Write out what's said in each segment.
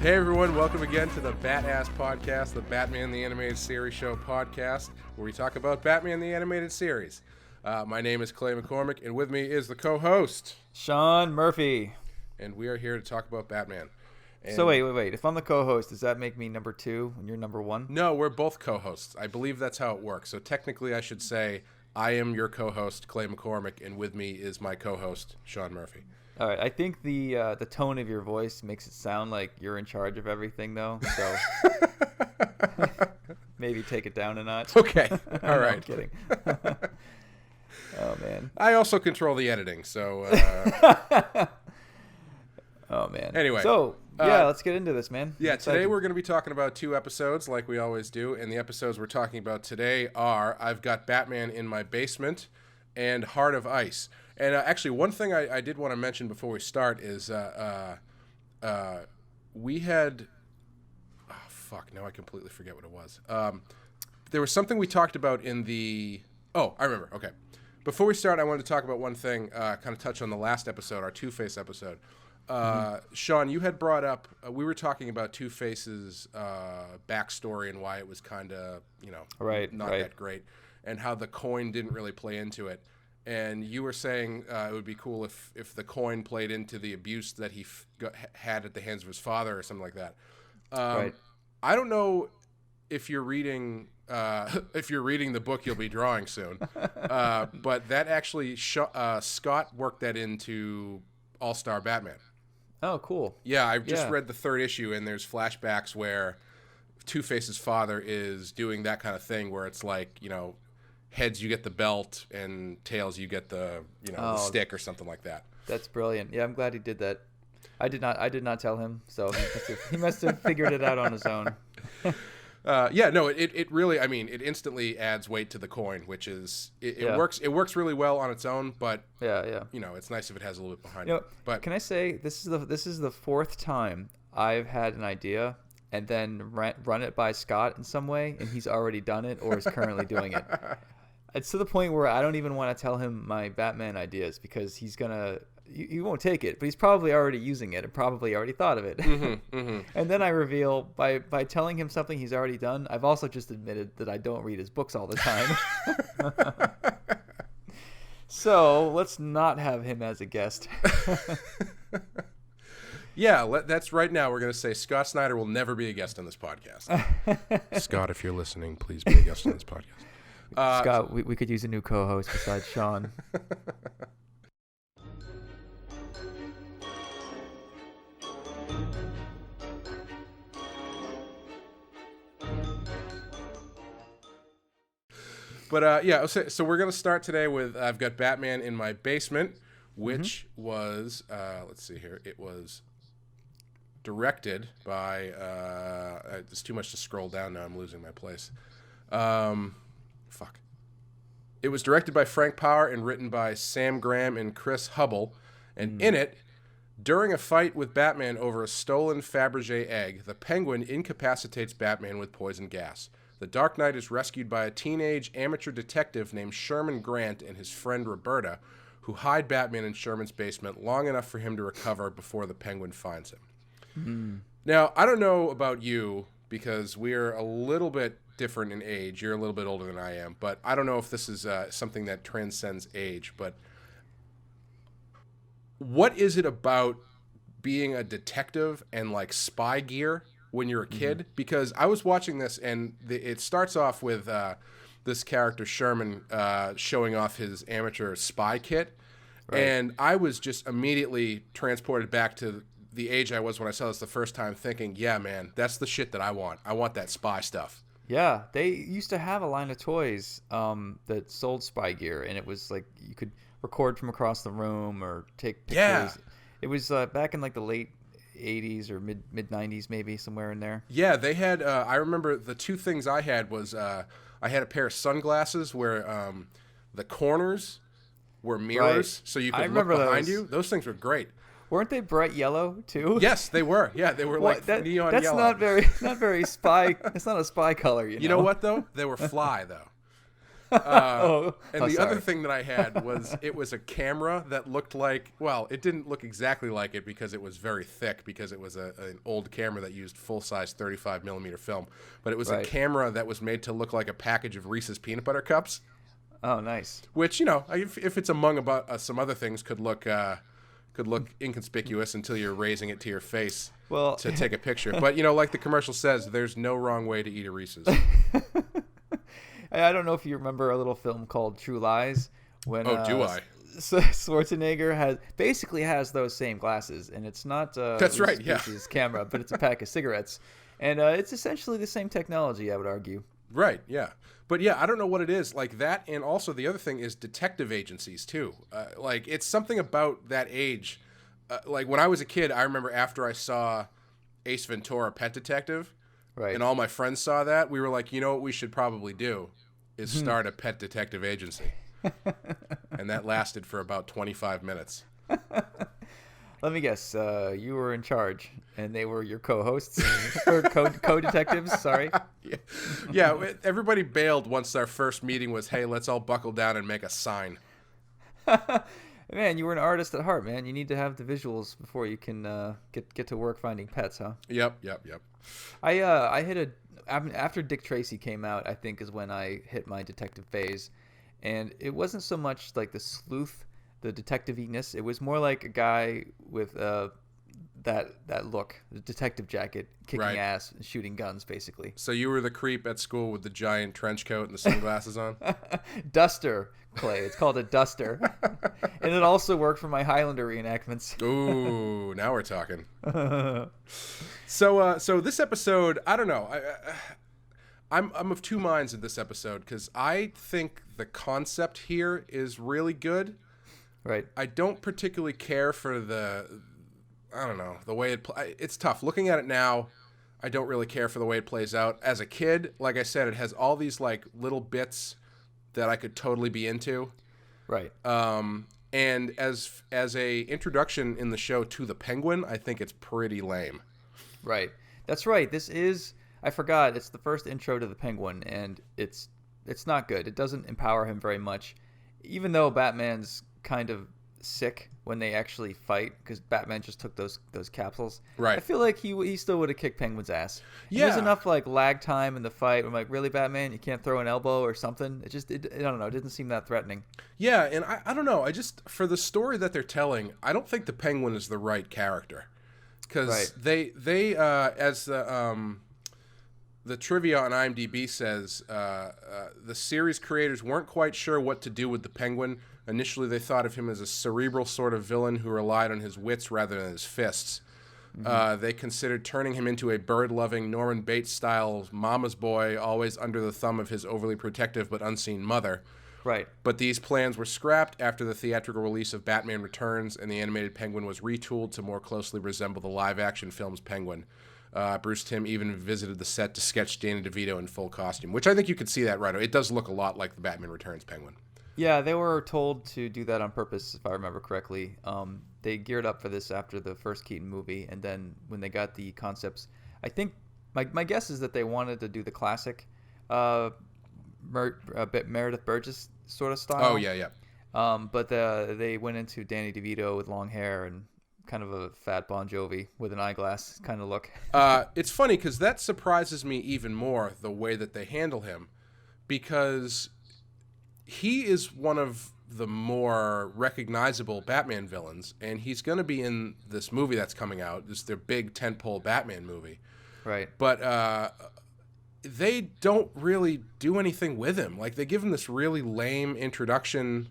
Hey everyone, welcome again to the BATTASS Podcast, the Batman the Animated Series Show podcast, where we talk about Batman the Animated Series. My name is Clay McCormack, and with me is the co-host, Sean Murphy. And we are here to talk about Batman. And so wait. If I'm the co-host, does that make me number 2 and you're number 1? No, we're both co-hosts. I believe that's how it works. So technically I should say I am your co-host, Clay McCormack, and with me is my co-host, Sean Murphy. All right. I think the tone of your voice makes it sound like you're in charge of everything, though. So maybe take it down a notch. Okay. All right. I'm kidding. Oh man. I also control the editing, so. Oh man. Anyway. So let's get into this, man. Yeah. Today we're going to be talking about 2 episodes, like we always do, and the episodes we're talking about today are "I've Got Batman in My Basement" and "Heart of Ice." And actually, one thing I did want to mention before we start is we had... Oh, fuck, now I completely forget what it was. There was something we talked about in the... Oh, I remember. Okay. Before we start, I wanted to talk about one thing, kind of touch on the last episode, our Two-Face episode. Sean, you had brought up... we were talking about Two-Face's backstory and why it was kind of, not that great, and how the coin didn't really play into it. And you were saying it would be cool if the coin played into the abuse that he had at the hands of his father or something like that. Right. I don't know if you're reading the book you'll be drawing soon, but that actually Scott worked that into All-Star Batman. Oh, cool. Yeah, I've just read the 3rd issue, and there's flashbacks where Two-Face's father is doing that kind of thing where it's like, heads you get the belt and tails you get the the stick or something like that. That's brilliant. Yeah, I'm glad he did that. I did not tell him, so he must have figured it out on his own. It really, it instantly adds weight to the coin, which is it works really well on its own, but it's nice if it has a little bit behind it. But can I say this is the 4th time I've had an idea and then run it by Scott in some way, and he's already done it or is currently doing it. It's to the point where I don't even want to tell him my Batman ideas because he won't take it, but he's probably already using it and probably already thought of it. And then I reveal by telling him something he's already done, I've also just admitted that I don't read his books all the time. So let's not have him as a guest. Yeah, that's right now. We're going to say Scott Snyder will never be a guest on this podcast. Scott, if you're listening, please be a guest on this podcast. Scott, we could use a new co-host besides Sean. But so we're going to start today with I've Got Batman in My Basement, which was, let's see here, it was directed by, it's too much to scroll down now, I'm losing my place. It was directed by Frank Power and written by Sam Graham and Chris Hubble. And in it, during a fight with Batman over a stolen Fabergé egg, the Penguin incapacitates Batman with poison gas. The Dark Knight is rescued by a teenage amateur detective named Sherman Grant and his friend Roberta, who hide Batman in Sherman's basement long enough for him to recover before the Penguin finds him. Now, I don't know about you, because we're a little bit different in age. You're a little bit older than I am, but I don't know if this is something that transcends age. But what is it about being a detective and like spy gear when you're a kid? Because I was watching this, and it starts off with this character Sherman showing off his amateur spy kit, and I was just immediately transported back to the age I was when I saw this the first time, thinking, yeah, man, that's the shit that I want. I want that spy stuff. Yeah, they used to have a line of toys that sold spy gear, and it was like you could record from across the room or take pictures. Yeah. It was back in like the late 80s or mid 90s, maybe somewhere in there. Yeah, they had, I remember the 2 things I had was I had a pair of sunglasses where the corners were mirrors, so you could look behind you. Those things were great. Weren't they bright yellow too? Yes, they were. Yeah, they were neon that's yellow. That's not very spy. It's not a spy color, You know what though? They were fly though. And the other sorry. thing that I had was it was a camera that looked like, well, it didn't look exactly like it because it was very thick because it was an old camera that used full-size 35 millimeter film. But it was a Right. camera that was made to look like a package of Reese's peanut butter cups, Oh, nice. which, if it's among about some other things could look inconspicuous until you're raising it to your face Well, to take a picture. But, like the commercial says, there's no wrong way to eat a Reese's. I don't know if you remember a little film called True Lies when Do I? Schwarzenegger has those same glasses, and it's not That's right, yeah. Reese's camera, but it's a pack of cigarettes, and it's essentially the same technology, I would argue. Right, yeah. But yeah, I don't know what it is like that. And also the other thing is detective agencies too. Like it's something about that age. Like when I was a kid, I remember after I saw Ace Ventura, Pet Detective, Right. and all my friends saw that, we were like, you know what we should probably do is start a pet detective agency. And that lasted for about 25 minutes. Let me guess. You were in charge, and they were your co-hosts or co-detectives. Sorry. Yeah, everybody bailed once our first meeting was, hey, let's all buckle down and make a sign. Man, you were an artist at heart, man. You need to have the visuals before you can get to work finding pets, huh? Yep. I hit after Dick Tracy came out, I think is when I hit my detective phase, and it wasn't so much like the sleuth, the detective-iness. It was more like a guy with that look, the detective jacket, kicking Right. ass, and shooting guns, basically. So you were the creep at school with the giant trench coat and the sunglasses on? Duster, Clay. It's called a duster, and it also worked for my Highlander reenactments. Ooh, now we're talking. So this episode, I don't know. I'm of two minds in this episode because I think the concept here is really good. Right. I don't particularly care for the way it's tough. Looking at it now, I don't really care for the way it plays out. As a kid, like I said, it has all these like little bits that I could totally be into. Right. And as a introduction in the show to the Penguin, I think it's pretty lame. Right. That's right. I forgot, it's the first intro to the Penguin, and it's not good. It doesn't empower him very much, even though Batman's kind of sick when they actually fight, because Batman just took those capsules. Right. I feel like he still would have kicked Penguin's ass. And Yeah. There's enough like lag time in the fight. I'm like, really, Batman? You can't throw an elbow or something? I don't know. It didn't seem that threatening. Yeah, and I don't know. I just, for the story that they're telling, I don't think the Penguin is the right character. Because Right. they as the trivia on IMDb says, the series creators weren't quite sure what to do with the Penguin. Initially, they thought of him as a cerebral sort of villain who relied on his wits rather than his fists. They considered turning him into a bird-loving Norman Bates-style mama's boy, always under the thumb of his overly protective but unseen mother. Right. But these plans were scrapped after the theatrical release of Batman Returns, and the animated Penguin was retooled to more closely resemble the live-action film's Penguin. Bruce Timm even visited the set to sketch Danny DeVito in full costume, which I think you could see that right away. It does look a lot like the Batman Returns Penguin. Yeah, they were told to do that on purpose, if I remember correctly. They geared up for this after the first Keaton movie, and then when they got the concepts, I think my guess is that they wanted to do the classic Meredith Burgess sort of style. Oh, yeah. But they went into Danny DeVito with long hair and kind of a fat Bon Jovi with an eyeglass kind of look. It's funny because that surprises me even more, the way that they handle him, because he is one of the more recognizable Batman villains, and he's going to be in this movie that's coming out. This is their big tentpole Batman movie. Right. But they don't really do anything with him. Like, they give him this really lame introduction.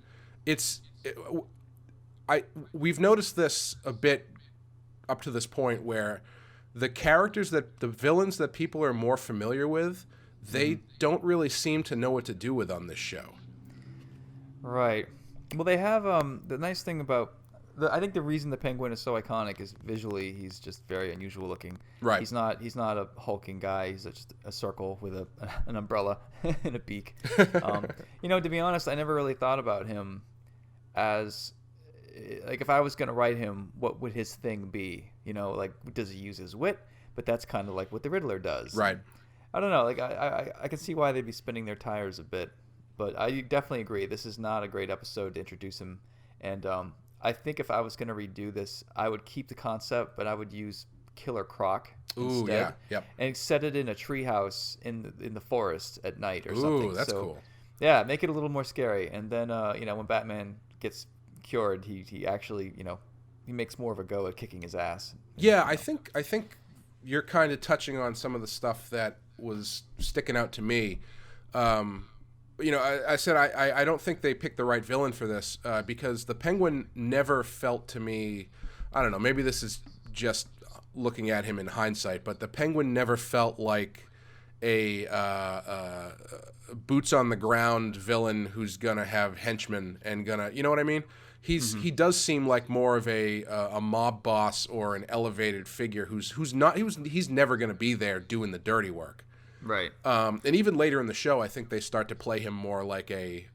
We've noticed this a bit up to this point where the villains that people are more familiar with, they don't really seem to know what to do with on this show. Right. Well, they have the nice thing about I think the reason the Penguin is so iconic is visually he's just very unusual looking. Right. He's not a hulking guy. He's just a circle with an umbrella and a beak. To be honest, I never really thought about him as like if I was going to write him, what would his thing be? Like does he use his wit? But that's kind of like what the Riddler does. Right. I don't know. Like I can see why they'd be spinning their tires a bit But I definitely agree. This is not a great episode to introduce him. And I think if I was going to redo this, I would keep the concept, but I would use Killer Croc instead. Yeah, yep. And set it in a treehouse in the forest at night or something. Ooh, that's cool. Yeah, make it a little more scary. And then, when Batman gets cured, he actually, he makes more of a go at kicking his ass. Yeah, I think you're kind of touching on some of the stuff that was sticking out to me. I said I don't think they picked the right villain for this because the Penguin never felt to me, I don't know, maybe this is just looking at him in hindsight, but the Penguin never felt like a boots on the ground villain who's gonna have henchmen and gonna, you know what I mean? He does seem like more of a mob boss or an elevated figure he's never gonna be there doing the dirty work. Right. And even later in the show, I think they start to play him more like a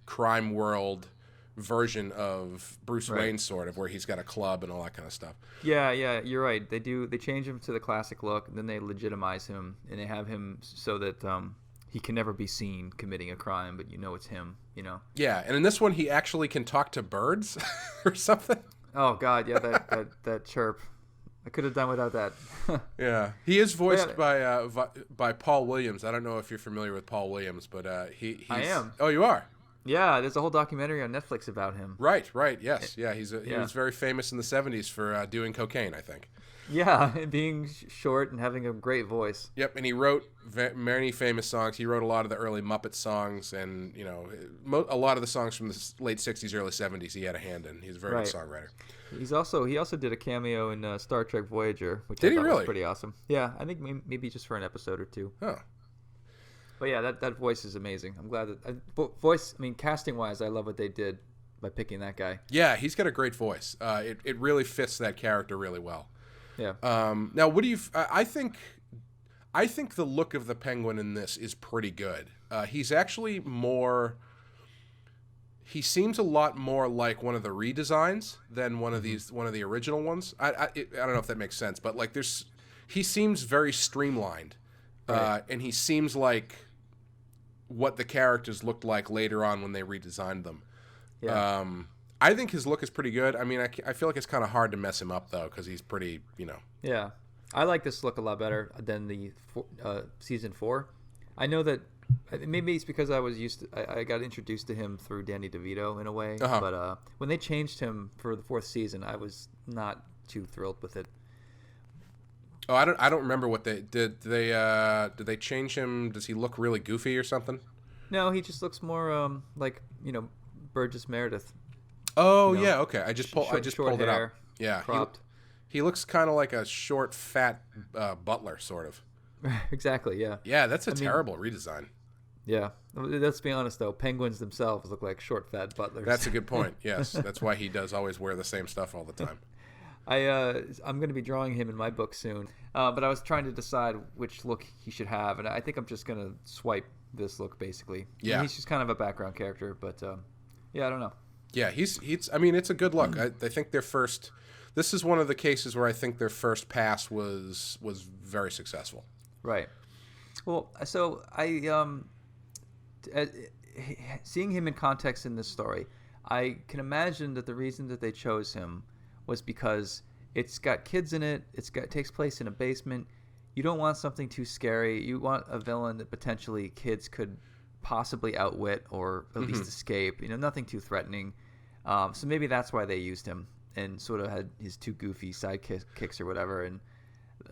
crime world version of Bruce Wayne, sort of, where he's got a club and all that kind of stuff. Yeah, you're right. They change him to the classic look, and then they legitimize him, and they have him so that he can never be seen committing a crime, but it's him. Yeah, and in this one, he actually can talk to birds or something. Oh God, yeah, that chirp. I could have done without that. Yeah, he is voiced by Paul Williams. I don't know if you're familiar with Paul Williams, but he's... I am. Oh, you are? Yeah, there's a whole documentary on Netflix about him. Right, yes. Yeah, he was very famous in the 70s for doing cocaine, I think. Yeah, being short and having a great voice. Yep, and he wrote many famous songs. He wrote a lot of the early Muppet songs, and a lot of the songs from the late 60s, early 70s he had a hand in. He's a very good songwriter. He also did a cameo in Star Trek Voyager, which did I thought he really? was pretty awesome. Yeah, I think maybe just for an episode or two. Oh. But yeah, that voice is amazing. I'm glad that casting wise, I love what they did by picking that guy. Yeah, he's got a great voice. It really fits that character really well. Yeah. Now, what do you? I think the look of the Penguin in this is pretty good. He's actually more. He seems a lot more like one of the redesigns than one of the original ones. I don't know if that makes sense, but like he seems very streamlined, and he seems like what the characters looked like later on when they redesigned them. Yeah. I think his look is pretty good. I mean, I feel like it's kind of hard to mess him up, though, because he's pretty, Yeah. I like this look a lot better than the season 4. I know that maybe it's because I got introduced to him through Danny DeVito in a way. Uh-huh. But when they changed him for the 4th season, I was not too thrilled with it. Oh, I don't remember what they did. Did they change him? Does he look really goofy or something? No, he just looks more like Burgess Meredith. Oh yeah, okay. I just pulled it hair, up. Yeah, cropped. He looks kind of like a short, fat butler, sort of. Exactly. Yeah. Yeah, that's a terrible redesign. Yeah. Let's be honest, though. Penguins themselves look like short, fat butlers. That's a good point. Yes, that's why he does always wear the same stuff all the time. I'm going to be drawing him in my book soon, but I was trying to decide which look he should have, and I think I'm just going to swipe this look basically. Yeah. He's just kind of a background character, but yeah, I don't know. Yeah, he's. I mean, it's a good look. I think their first. This is one of the cases where I think their first pass was very successful. Right. Well, so seeing him in context in this story, I can imagine that the reason that they chose him was because it's got kids in it. Takes place in a basement. You don't want something too scary. You want a villain that potentially kids could possibly outwit or at least escape. Nothing too threatening. So maybe that's why they used him and sort of had his 2 goofy sidekicks or whatever, and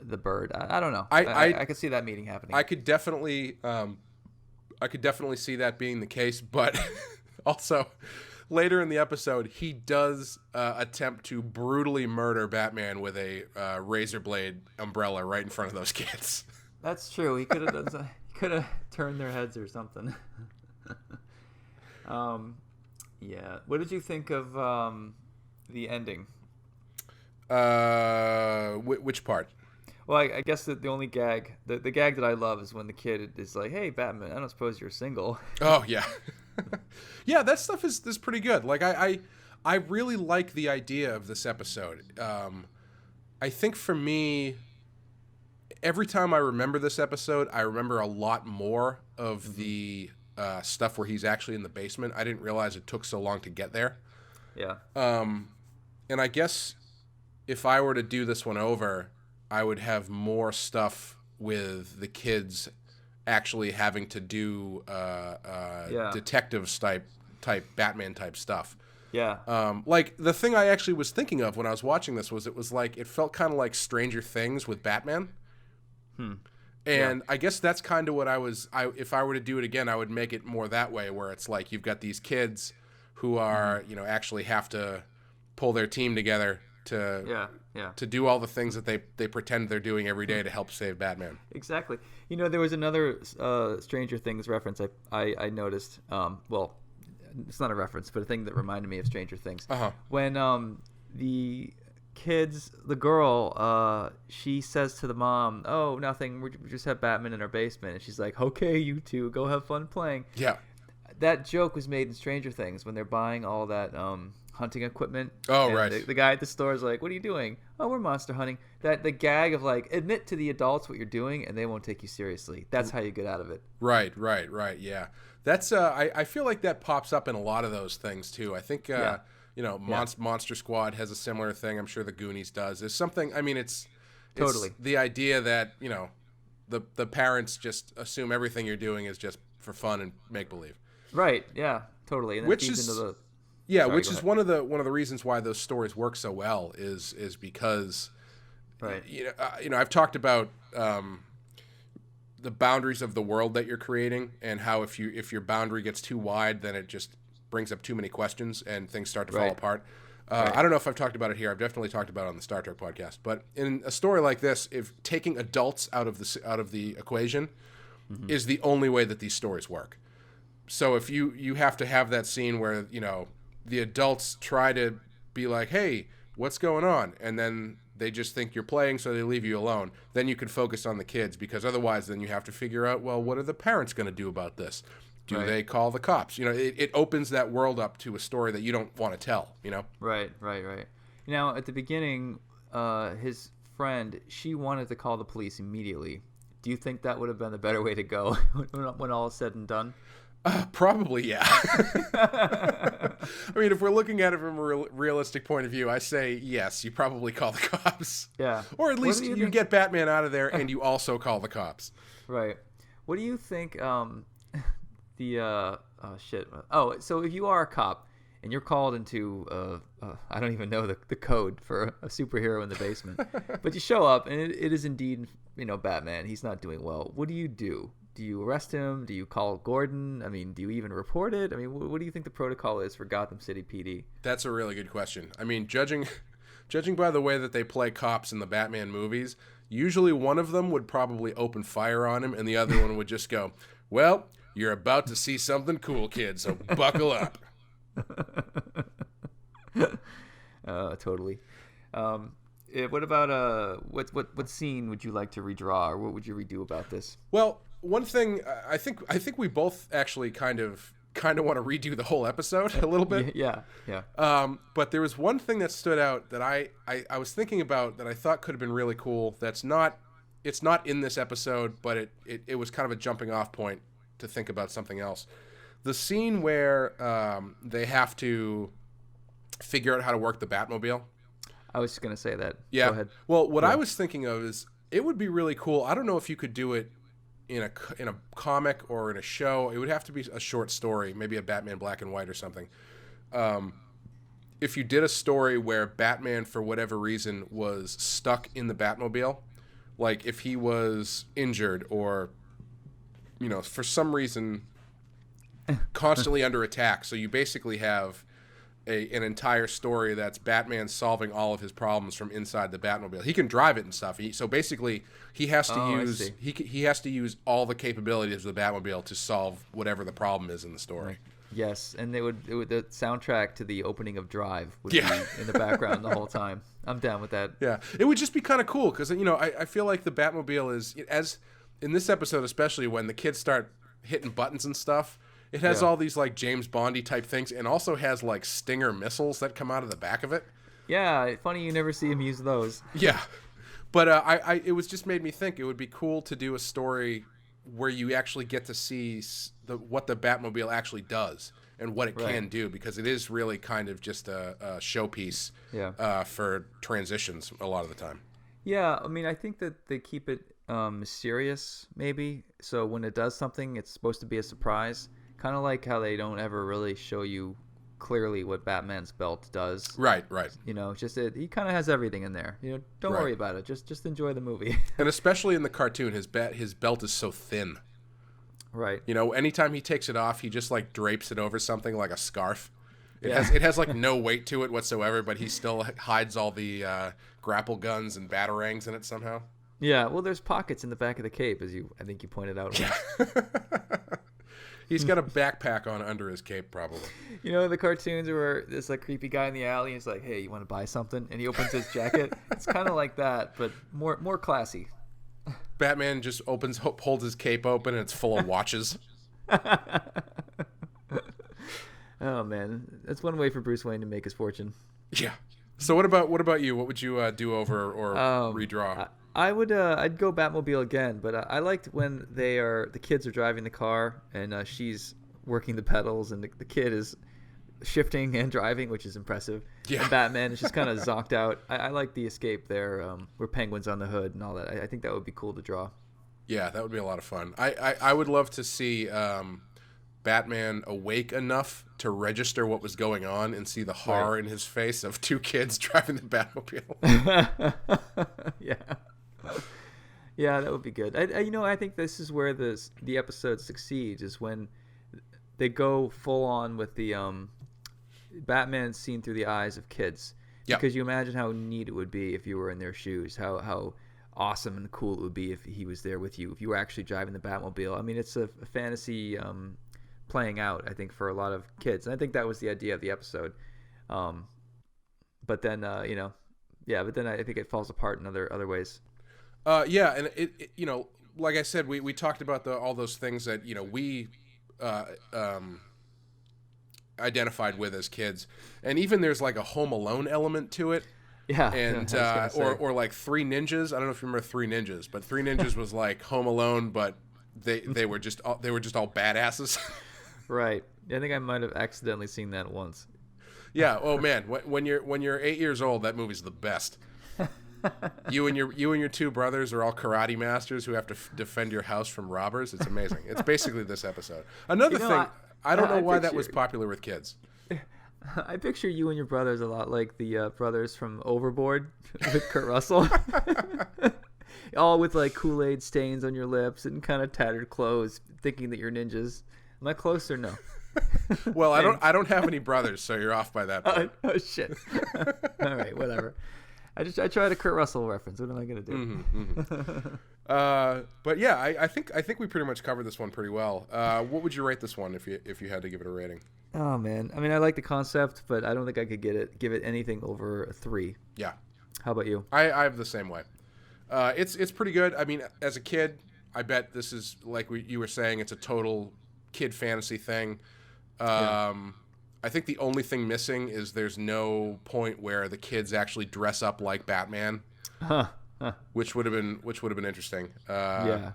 the bird. I don't know. I could see that meeting happening. I could definitely see that being the case, but also later in the episode, he does attempt to brutally murder Batman with a razor blade umbrella right in front of those kids. That's true. He could have done something. He could have turned their heads or something. Yeah. What did you think of the ending? Which part? Well, I guess that the only gag, the gag that I love is when the kid is like, "Hey, Batman, I don't suppose you're single." Oh yeah, yeah. That stuff is pretty good. Like I really like the idea of this episode. I think for me, every time I remember this episode, I remember a lot more of the stuff where he's actually in the basement. I didn't realize it took so long to get there. Yeah. And I guess if I were to do this one over, I would have more stuff with the kids actually having to do detectives type Batman type stuff. Yeah. Like the thing I actually was thinking of when I was watching this was it felt kind of like Stranger Things with Batman. And I guess that's kind of what if I were to do it again, I would make it more that way, where it's like you've got these kids who are, actually have to pull their team together to do all the things that they pretend they're doing every day to help save Batman. Exactly. There was another Stranger Things reference I noticed. Well, it's not a reference, but a thing that reminded me of Stranger Things. When the kids, the girl, she says to the mom, "Oh, nothing. We just have Batman in our basement," and she's like, "Okay, you two, go have fun playing." Yeah. That joke was made in Stranger Things when they're buying all that hunting equipment. Oh, and right. The guy at the store is like, "What are you doing?" "Oh, we're monster hunting." The gag of like, admit to the adults what you're doing, and they won't take you seriously. That's how you get out of it. Right. Yeah. That's I feel like that pops up in a lot of those things too. I think Monster Squad has a similar thing. I'm sure the Goonies does. There's something. I mean, it's totally the idea that the parents just assume everything you're doing is just for fun and make believe. Right. Yeah. Totally. And which is one of the reasons why those stories work so well is because right. I've talked about the boundaries of the world that you're creating, and how if your boundary gets too wide, then it just brings up too many questions and things start to fall apart. I don't know if I've talked about it here. I've definitely talked about it on the Star Trek podcast. But in a story like this, if taking adults out of the equation is the only way that these stories work. So if you have to have that scene where the adults try to be like, "Hey, what's going on?" and then they just think you're playing, so they leave you alone. Then you can focus on the kids, because otherwise then you have to figure out, well, what are the parents going to do about this? Do they call the cops? It opens that world up to a story that you don't want to tell, Right. At the beginning, his friend, she wanted to call the police immediately. Do you think that would have been the better way to go when all is said and done? Probably, yeah. I mean, if we're looking at it from a realistic point of view, I say yes, you probably call the cops. Yeah. Or at least you get Batman out of there and you also call the cops. Right. What do you think so if you are a cop and you're called into I don't even know the code for a superhero in the basement, but you show up and it is indeed Batman. He's not doing well. What do you do? Do you arrest him? Do you call Gordon? I mean, do you even report it? I mean, what do you think the protocol is for Gotham City PD? That's a really good question. I mean, judging by the way that they play cops in the Batman movies, usually one of them would probably open fire on him and the other one would just go, "Well, you're about to see something cool, kid, so buckle up." Totally. What about what scene would you like to redraw, or what would you redo about this? Well, one thing I think we both actually kind of want to redo the whole episode a little bit. Yeah. But there was one thing that stood out that I was thinking about that I thought could have been really cool. It's not in this episode, but it was kind of a jumping off point to think about something else. The scene where they have to figure out how to work the Batmobile. I was just gonna say that. Yeah. Go ahead. Well, what I was thinking of is it would be really cool. I don't know if you could do it in a comic or in a show. It would have to be a short story, maybe a Batman Black and White or something. If you did a story where Batman, for whatever reason, was stuck in the Batmobile, like if he was injured or, for some reason constantly under attack. So you basically have an entire story that's Batman solving all of his problems from inside the Batmobile. He can drive it and stuff. So basically, he has to use all the capabilities of the Batmobile to solve whatever the problem is in the story. Yes, and the soundtrack to the opening of Drive would be in the background the whole time. I'm down with that. Yeah, it would just be kind of cool because I feel like the Batmobile is, as in this episode especially, when the kids start hitting buttons and stuff. It has all these like James Bondy type things, and also has like Stinger missiles that come out of the back of it. Yeah, funny you never see him use those. Yeah, but it was just made me think it would be cool to do a story where you actually get to see what the Batmobile actually does and what it can do, because it is really kind of just a showpiece for transitions a lot of the time. Yeah, I mean, I think that they keep it mysterious, maybe. So when it does something, it's supposed to be a surprise. Kind of like how they don't ever really show you clearly what Batman's belt does. Right. You know, just he kind of has everything in there. You know, don't worry about it. Just enjoy the movie. And especially in the cartoon, his belt is so thin. Right. You know, anytime he takes it off, he just like drapes it over something like a scarf. It has like no weight to it whatsoever, but he still hides all the grapple guns and batarangs in it somehow. Yeah, well, there's pockets in the back of the cape, I think you pointed out. Yeah. He's got a backpack on under his cape, probably. You know, the cartoons where there's like creepy guy in the alley, and he's like, "Hey, you want to buy something?" And he opens his jacket. It's kind of like that, but more classy. Batman just holds his cape open, and it's full of watches. Oh man, that's one way for Bruce Wayne to make his fortune. Yeah. So what about you? What would you do over or redraw? I'd go Batmobile again, but I liked when the kids are driving the car and she's working the pedals and the kid is shifting and driving, which is impressive. Yeah. And Batman is just kind of zonked out. I like the escape there, where Penguin's on the hood and all that. I think that would be cool to draw. Yeah, that would be a lot of fun. I would love to see Batman awake enough to register what was going on and see the horror in his face of two kids driving the Batmobile. Yeah, that would be good. I think this is where the episode succeeds, is when they go full on with the Batman seen through the eyes of kids. Yep. Because you imagine how neat it would be if you were in their shoes, how awesome and cool it would be if he was there with you, if you were actually driving the Batmobile. I mean, it's a fantasy playing out, I think, for a lot of kids. And I think that was the idea of the episode. But then, I think it falls apart in other ways. And it like I said, we talked about all those things that, we identified with as kids, and even there's like a Home Alone element to it. Yeah, and or like Three Ninjas. I don't know if you remember Three Ninjas, but Three Ninjas was like Home Alone, but they were just all badasses. Right. I think I might have accidentally seen that once. Yeah. Oh man, when you're 8 years old, that movie's the best. You and your two brothers are all karate masters who have to defend your house from robbers. It's amazing. It's basically this episode. Another thing, I don't know why that was popular with kids. I picture you and your brothers a lot like the brothers from Overboard with Kurt Russell. All with like Kool-Aid stains on your lips and kind of tattered clothes, thinking that you're ninjas. Am I close or no? Well, I don't have any brothers, so you're off by that point. Oh shit. All right, whatever. I tried a Kurt Russell reference. What am I gonna do? But yeah, I think we pretty much covered this one pretty well. What would you rate this one if you had to give it a rating? Oh man, I mean, I like the concept, but I don't think I could give it anything over a 3. Yeah. How about you? I have the same way. It's pretty good. I mean, as a kid, I bet this is like you were saying. It's a total kid fantasy thing. I think the only thing missing is there's no point where the kids actually dress up like Batman, which would have been interesting. Yeah.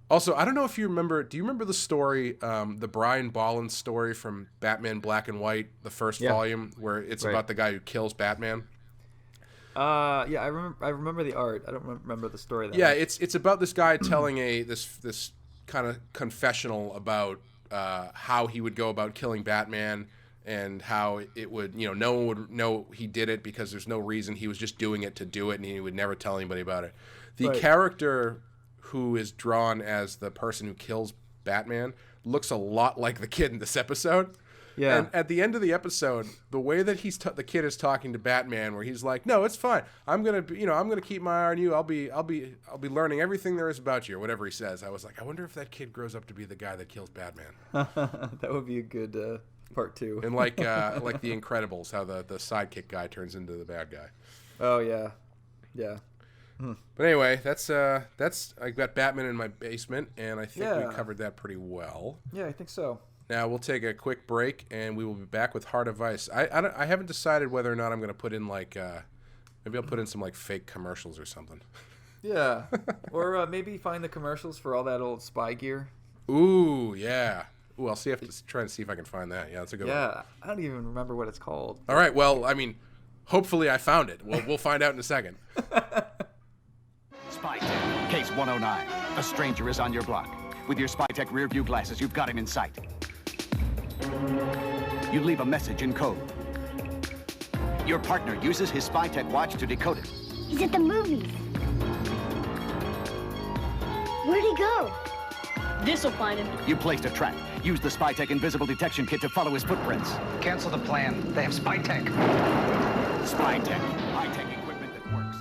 Also, I don't know if you remember. Do you remember the story, the Brian Bolland story from Batman Black and White, the first volume, where it's about the guy who kills Batman? I remember the art. I don't remember the story. It's about this guy telling this kind of confessional about how he would go about killing Batman, and how it would, no one would know he did it because there's no reason. He was just doing it to do it, and he would never tell anybody about it. The character who is drawn as the person who kills Batman looks a lot like the kid in this episode. Yeah. And at the end of the episode, the way that the kid is talking to Batman, where he's like, "No, it's fine. I'm gonna keep my eye on you. I'll be learning everything there is about you," or whatever he says. I was like, I wonder if that kid grows up to be the guy that kills Batman. That would be a good part 2. And like The Incredibles, how the sidekick guy turns into the bad guy. Oh yeah. But anyway, that's I got Batman in my basement, and I think we covered that pretty well. Yeah, I think so. Now we'll take a quick break, and we will be back with Heart of Ice. I haven't decided whether or not I'm going to put in maybe I'll put in some like fake commercials or something. Yeah. Or maybe find the commercials for all that old spy gear. Ooh, yeah. Ooh, I'll try and see if I can find that. Yeah, that's a good one. Yeah, I don't even remember what it's called. All right, well, I mean, hopefully I found it. We'll find out in a second. SpyTech, case 109. A stranger is on your block. With your SpyTech rear view glasses, you've got him in sight. You leave a message in code. Your partner uses his SpyTech watch to decode it. He's at the movies. Where'd he go? This'll find him. You placed a trap. Use the SpyTech invisible detection kit to follow his footprints. Cancel the plan. They have SpyTech. SpyTech, high-tech equipment that works.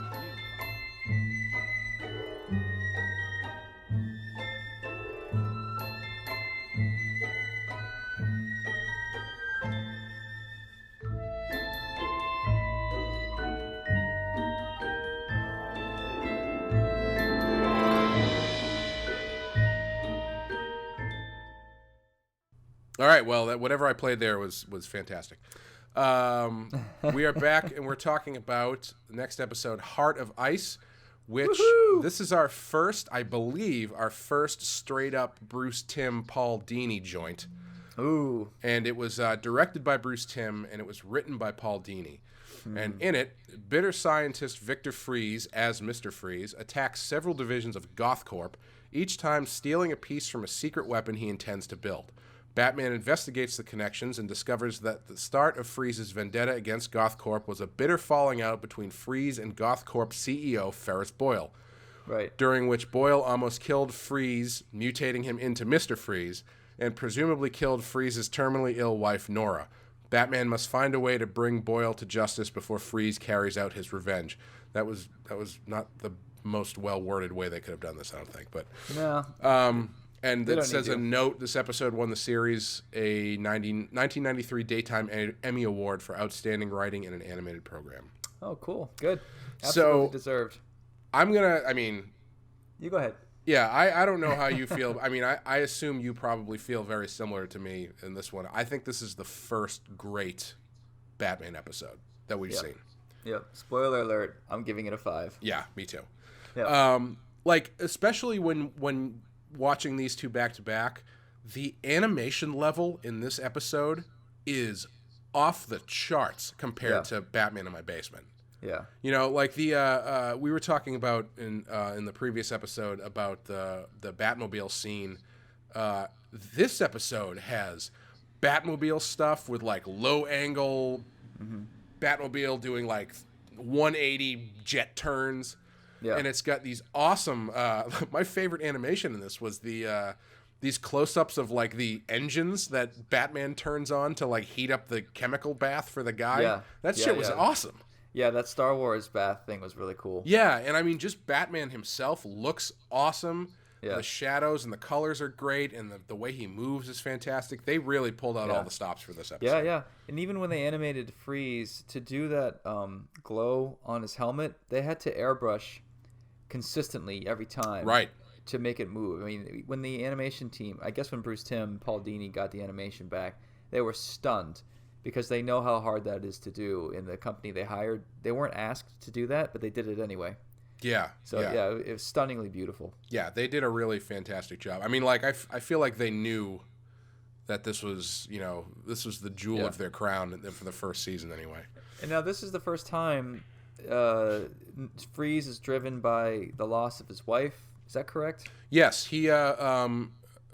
All right, well, whatever I played there was fantastic. We are back, and we're talking about the next episode, Heart of Ice, which this is our first, I believe, straight-up Bruce Timm, Paul Dini joint. Ooh. And it was directed by Bruce Timm, and it was written by Paul Dini. And in it, bitter scientist Victor Freeze, as Mr. Freeze, attacks several divisions of GothCorp, each time stealing a piece from a secret weapon he intends to build. Batman investigates the connections and discovers that the start of Freeze's vendetta against GothCorp was a bitter falling out between Freeze and GothCorp CEO Ferris Boyle, Right. during which Boyle almost killed Freeze, mutating him into Mr. Freeze, and presumably killed Freeze's terminally ill wife Nora. Batman must find a way to bring Boyle to justice before Freeze carries out his revenge. That was not the most well-worded way they could have done this, I don't think. But No. and They it don't says need a to. note, this episode won the series a 1993 Daytime Emmy Award for Outstanding Writing in an Animated Program. Oh, cool. Good. So- Absolutely deserved. You go ahead. Yeah, I don't know how you feel. I mean, I assume you probably feel very similar to me in this one. I think this is the first great Batman episode that we've seen. Yep. Spoiler alert. I'm giving it a 5. Yeah, me too. Yeah. Like, especially when watching these two back to back, the animation level in this episode is off the charts compared to Batman in My Basement. Yeah. You know, like the we were talking about in the previous episode about the Batmobile scene. This episode has Batmobile stuff with like low angle Batmobile doing like 180 jet turns. Yeah. And it's got these awesome. My favorite animation in this was these close-ups of like the engines that Batman turns on to like heat up the chemical bath for the guy. Yeah. That Yeah, shit was yeah. awesome. Yeah, that Star Wars bath thing was really cool. Yeah, and I mean, just Batman himself looks awesome. Yeah. The shadows and the colors are great, and the way he moves is fantastic. They really pulled out all the stops for this episode. Yeah, yeah. And even when they animated Freeze, to do that glow on his helmet, they had to airbrush consistently every time. Right. To make it move. I mean, when the animation team, I guess when Bruce Timm, Paul Dini got the animation back, they were stunned because they know how hard that is to do. In the company they hired, they weren't asked to do that, but they did it anyway. Yeah. So yeah, it was stunningly beautiful. Yeah, they did a really fantastic job. I mean, like, I feel like they knew that this was, this was the jewel of their crown for the first season anyway. And now this is the first time Freeze is driven by the loss of his wife. Is that correct? Yes, he,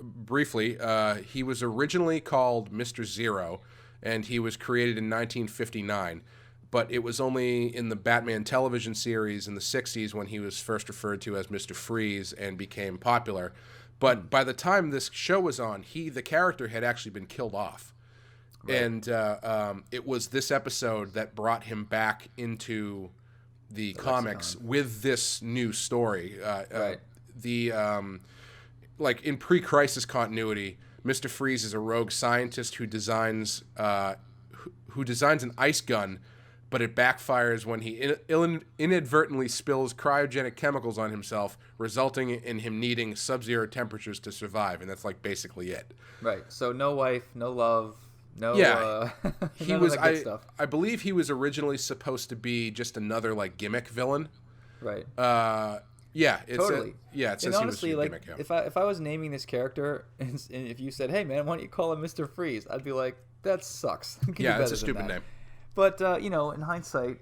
briefly, he was originally called Mr. Zero, and he was created in 1959. But it was only in the Batman television series in the 60s when he was first referred to as Mr. Freeze and became popular. But by the time this show was on, the character had actually been killed off. Right. And it was this episode that brought him back into the comics with this new story. Right. Like in pre-crisis continuity, Mr. Freeze is a rogue scientist who designs an ice gun, but it backfires when he inadvertently spills cryogenic chemicals on himself, resulting in him needing sub-zero temperatures to survive, and that's like basically it. Right. So no wife, no love, no he none was of that good stuff. I believe he was originally supposed to be just another like gimmick villain. Right. Yeah, Totally. It says And honestly, he was a like, gimmick. Yeah. if I was naming this character, and if you said, "Hey man, why don't you call him Mr. Freeze?" I'd be like, "That sucks." Can Yeah, do it's a better than stupid that. name. But in hindsight,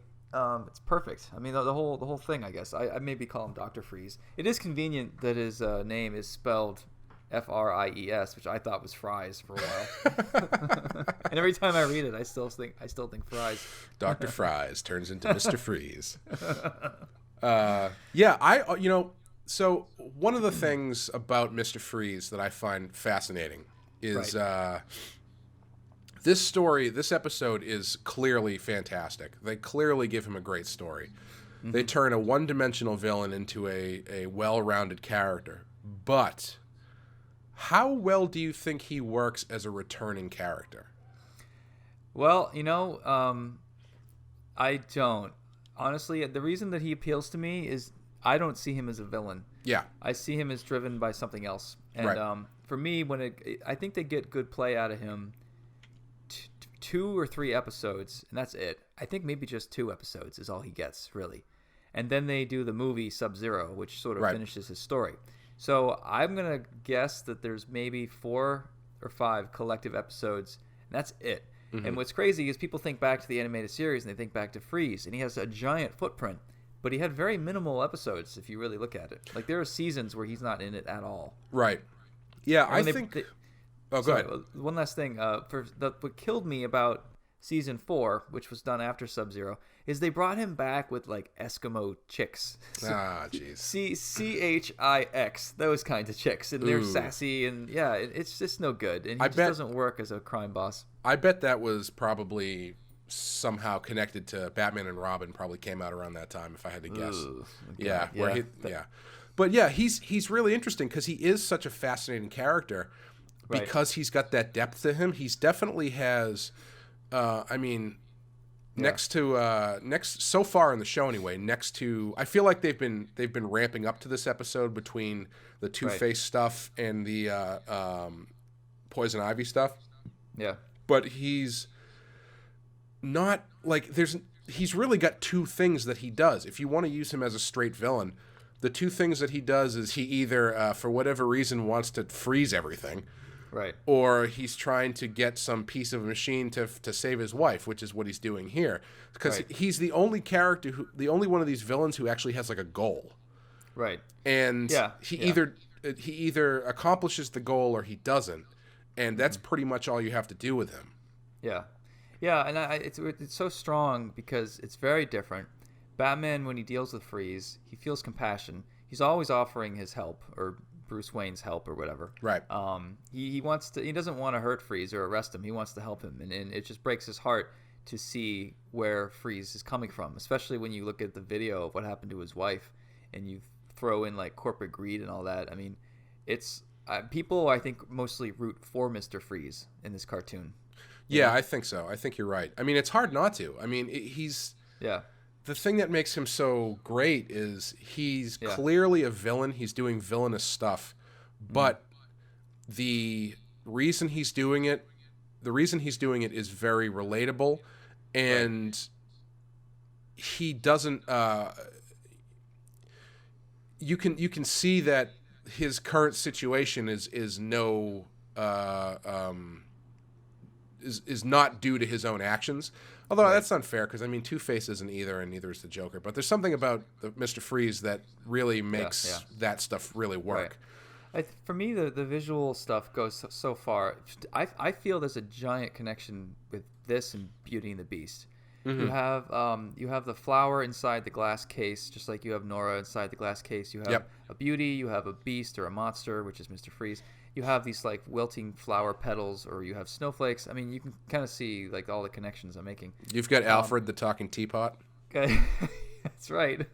it's perfect. I mean, the whole thing. I guess I maybe call him Dr. Freeze. It is convenient that his name is spelled Fries, which I thought was fries for a while. And every time I read it, I still think fries. Dr. Fries turns into Mr. Freeze. So one of the things about Mr. Freeze that I find fascinating is this episode is clearly fantastic. They clearly give him a great story. Mm-hmm. They turn a one-dimensional villain into a well-rounded character. But how well do you think he works as a returning character? Well, I don't. Honestly, the reason that he appeals to me is I don't see him as a villain. Yeah. I see him as driven by something else. And right. For me, I think they get good play out of him 2 or 3 episodes, and that's it. I think maybe just 2 episodes is all he gets, really. And then they do the movie Sub-Zero, which sort of right. finishes his story. So I'm going to guess that there's maybe 4 or 5 collective episodes, and that's it. Mm-hmm. And what's crazy is people think back to the animated series, and they think back to Freeze, and he has a giant footprint. But he had very minimal episodes, if you really look at it. Like, there are seasons where he's not in it at all. Right. Yeah, I think... go ahead. One last thing. What killed me about season 4, which was done after Sub-Zero, is they brought him back with, like, Eskimo chicks. Jeez. CHIX, those kinds of chicks. And they're sassy, and, yeah, it's just no good. And he doesn't work as a crime boss. I bet that was probably somehow connected to Batman and Robin, probably came out around that time, if I had to guess. Ooh, yeah. yeah. But, yeah, he's really interesting because he is such a fascinating character because he's got that depth to him. He's definitely has... next so far in the show anyway, I feel like they've been ramping up to this episode between the Two-Face stuff and the Poison Ivy stuff. Yeah. But he's not like he's really got 2 things that he does. If you want to use him as a straight villain, the 2 things that he does is he either for whatever reason wants to freeze everything. Right. Or he's trying to get some piece of machine to save his wife, which is what he's doing here. Because he's the only character, the only one of these villains who actually has like a goal. Right. And he either accomplishes the goal or he doesn't. And that's pretty much all you have to do with him. Yeah. Yeah, and it's so strong because it's very different. Batman, when he deals with Freeze, he feels compassion. He's always offering his help, or Bruce Wayne's help or whatever. Right. He doesn't want to hurt Freeze or arrest him. He wants to help him, and it just breaks his heart to see where Freeze is coming from, especially when you look at the video of what happened to his wife and you throw in like corporate greed and all that. I mean, it's people I think mostly root for Mr. Freeze in this cartoon. Yeah, I think so. I think you're right. I mean, it's hard not to. I mean, the thing that makes him so great is he's clearly a villain. He's doing villainous stuff, but the reason he's doing it is very relatable, and he doesn't. You can see that his current situation is not due to his own actions. Although that's unfair because, I mean, Two-Face isn't either, and neither is the Joker. But there's something about Mr. Freeze that really makes that stuff really work. Right. For me, the visual stuff goes so far. I feel there's a giant connection with this and Beauty and the Beast. Mm-hmm. You have the flower inside the glass case, just like you have Nora inside the glass case. You have a Beauty, you have a Beast or a monster, which is Mr. Freeze. You have these like wilting flower petals, or you have snowflakes. I mean, you can kind of see like all the connections I'm making. You've got Alfred the talking teapot. Okay, that's right.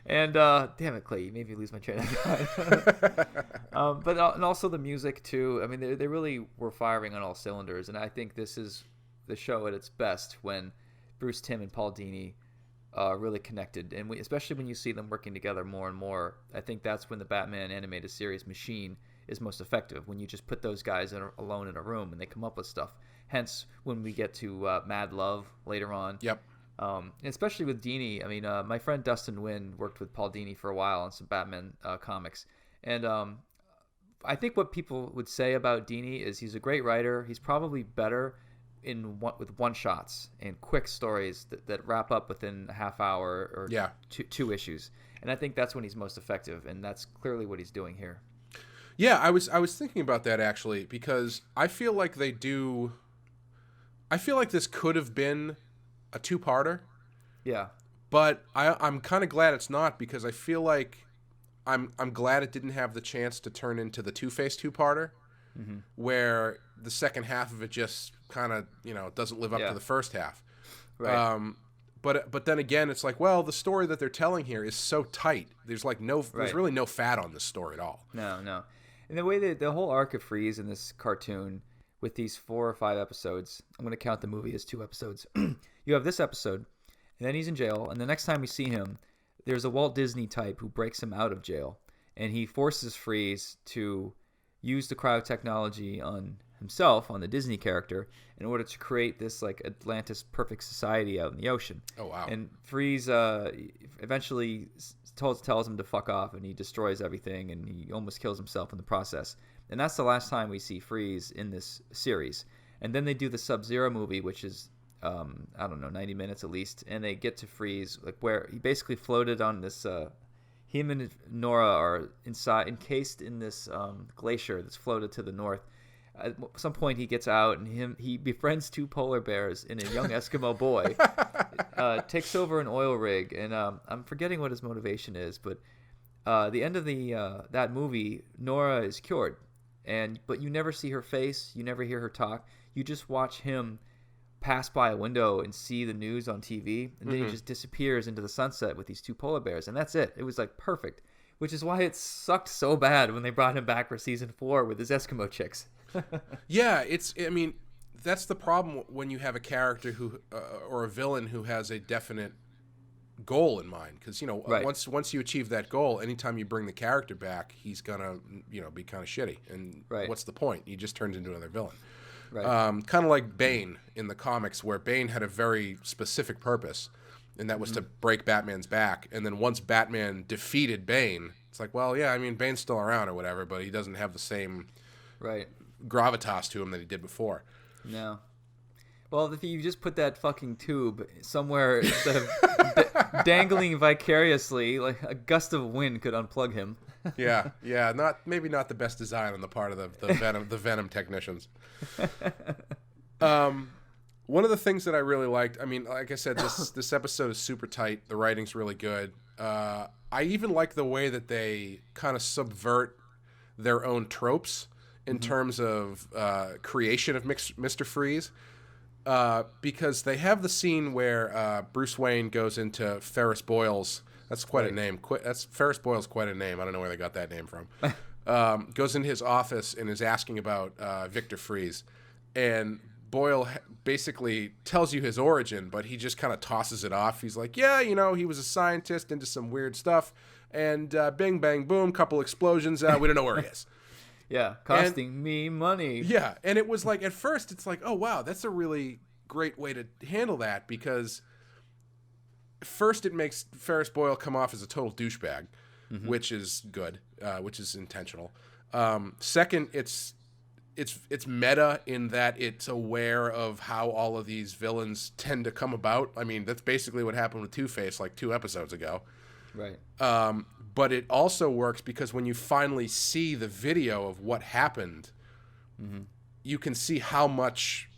And damn it, Clay, you made me lose my train of thought. And also the music too. I mean, they really were firing on all cylinders, and I think this is the show at its best when Bruce Timm and Paul Dini really connected, and especially when you see them working together more and more. I think that's when the Batman animated series machine is most effective, when you just put those guys alone in a room and they come up with stuff. Hence, when we get to Mad Love later on, And especially with Dini. I mean, my friend Dustin Wynn worked with Paul Dini for a while on some Batman comics. And I think what people would say about Dini is he's a great writer. He's probably better with one-shots and quick stories that wrap up within a half hour or two issues. And I think that's when he's most effective, and that's clearly what he's doing here. Yeah, I was thinking about that actually, because I feel like this could have been a two-parter. Yeah. But I'm kind of glad it's not, because I feel like I'm glad it didn't have the chance to turn into the Two-Face two-parter, where the second half of it just kind of, doesn't live up to the first half. Right. But then again, it's like, well, the story that they're telling here is so tight. There's like there's really no fat on this story at all. No. And the way the whole arc of Freeze in this cartoon with these 4 or 5 episodes, I'm going to count the movie as 2 episodes. You have this episode, and then he's in jail, and the next time we see him, there's a Walt Disney type who breaks him out of jail, and he forces Freeze to use the cryotechnology on himself, on the Disney character, in order to create this like Atlantis perfect society out in the ocean. Oh wow! And Freeze eventually tells him to fuck off, and he destroys everything, and he almost kills himself in the process. And that's the last time we see Freeze in this series. And then they do the Sub-Zero movie, which is 90 minutes at least, and they get to Freeze, like where he basically floated on this. Him and Nora are encased in this glacier that's floated to the north. At some point, he gets out, and he befriends 2 polar bears and a young Eskimo boy. Takes over an oil rig, and I'm forgetting what his motivation is, but the end of that movie, Nora is cured, but you never see her face, you never hear her talk. You just watch him pass by a window and see the news on TV, and then he just disappears into the sunset with these 2 polar bears, and that's it. It was like perfect, which is why it sucked so bad when they brought him back for season 4 with his Eskimo chicks. Yeah, that's the problem when you have a character who or a villain who has a definite goal in mind, because right. once you achieve that goal, anytime you bring the character back, he's gonna be kind of shitty, and right. What's the point? He just turns into another villain. Right. Kind of like Bane in the comics, where Bane had a very specific purpose, and that was to break Batman's back. And then once Batman defeated Bane, it's like, well, yeah, I mean, Bane's still around or whatever, but he doesn't have the same right gravitas to him that he did before. No. Well, if you just put that fucking tube somewhere instead of dangling vicariously, like a gust of wind could unplug him. Yeah, maybe not the best design on the part of the Venom technicians. One of the things that I really liked, I mean, like I said, this episode is super tight. The writing's really good. I even like the way that they kind of subvert their own tropes in terms of creation of Mr. Freeze. Because they have the scene where Bruce Wayne goes into Ferris Boyle's. That's quite a name. Ferris Boyle's quite a name. I don't know where they got that name from. Goes into his office and is asking about Victor Freeze. And Boyle basically tells you his origin, but he just kind of tosses it off. He's like, yeah, he was a scientist into some weird stuff. And bing, bang, boom, couple explosions. We don't know where he is. Yeah, costing me money. Yeah, and it was like, at first, it's like, oh, wow, that's a really great way to handle that, because first it makes Ferris Boyle come off as a total douchebag, which is good, which is intentional. Second, it's meta in that it's aware of how all of these villains tend to come about. I mean, that's basically what happened with Two-Face like 2 episodes ago. Right. But it also works because when you finally see the video of what happened, you can see how much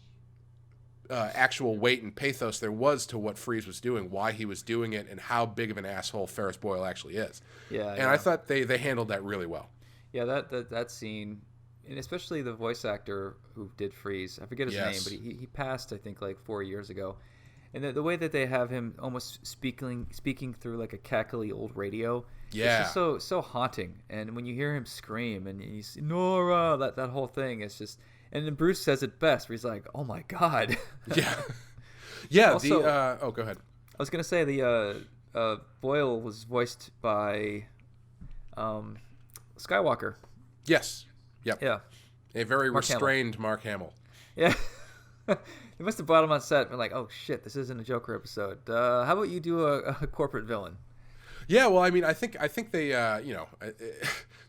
actual weight and pathos there was to what Freeze was doing, why he was doing it, and how big of an asshole Ferris Boyle actually is. Yeah. And I thought they handled that really well. Yeah, that scene, and especially the voice actor who did Freeze, I forget his name, but he passed, I think, like 4 years ago. And the way that they have him almost speaking through like a cackly old radio, it's just so haunting. And when you hear him scream and he's Nora, that whole thing is just. And then Bruce says it best, where he's like, "Oh my god." Yeah. Also, go ahead. I was gonna say the Boyle was voiced by Skywalker. Yes. Yep. Yeah. A very Mark restrained Mark Hamill. Yeah. They must have brought him on set and been like, oh shit, this isn't a Joker episode. How about you do a corporate villain? Yeah, well, I mean, I think they,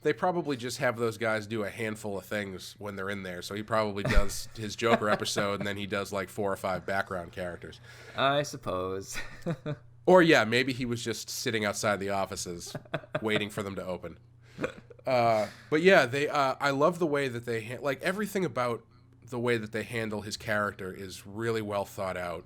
they probably just have those guys do a handful of things when they're in there. So he probably does his Joker episode, and then he does like 4 or 5 background characters. I suppose. Or yeah, maybe he was just sitting outside the offices, waiting for them to open. But yeah, I love the way that they like everything about the way that they handle his character is really well thought out.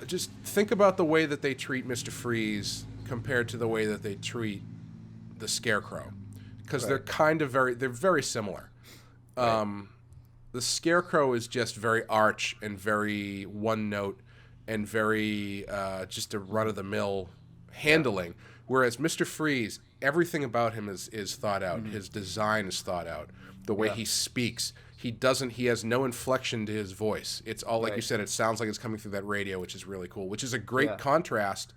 Just think about the way that they treat Mr. Freeze compared to the way that they treat the Scarecrow, because they're very similar. Right. The Scarecrow is just very arch and very one note and very just a run of the mill handling, whereas Mr. Freeze, everything about him is thought out. His design is thought out. The way he speaks. He has no inflection to his voice. It's all, like you said, it sounds like it's coming through that radio, which is really cool, which is a great contrast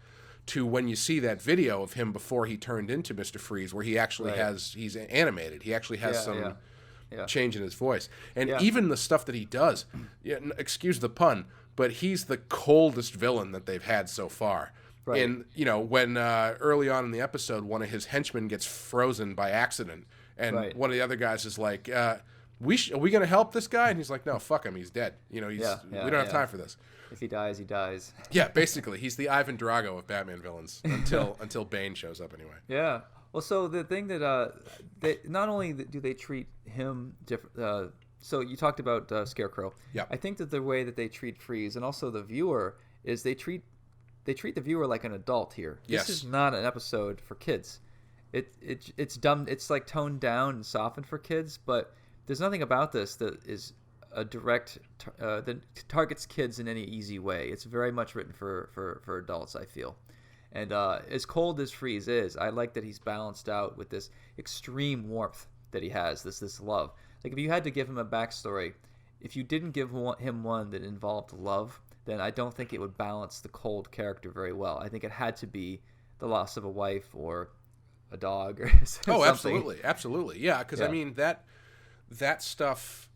to when you see that video of him before he turned into Mr. Freeze, where he actually he's animated. He actually has some change in his voice. And even the stuff that he does, excuse the pun, but he's the coldest villain that they've had so far. Right. And, when early on in the episode, one of his henchmen gets frozen by accident, and one of the other guys is like, are we going to help this guy? And he's like, no, fuck him. He's dead. We don't have time for this. If he dies, he dies. Yeah, basically. He's the Ivan Drago of Batman villains until Bane shows up anyway. Yeah. Well, so the thing that they not only do they treat him different. So you talked about Scarecrow. Yeah. I think that the way that they treat Freeze and also the viewer is they treat the viewer like an adult here. Yes. This is not an episode for kids. It's dumb. It's like toned down and softened for kids, but there's nothing about this that is a direct that targets kids in any easy way. It's very much written for adults, I feel. And as cold as Freeze is, I like that he's balanced out with this extreme warmth that he has, this love. Like, if you had to give him a backstory, if you didn't give him one that involved love, then I don't think it would balance the cold character very well. I think it had to be the loss of a wife or a dog or something. Oh, absolutely. Yeah, because I mean, that stuff,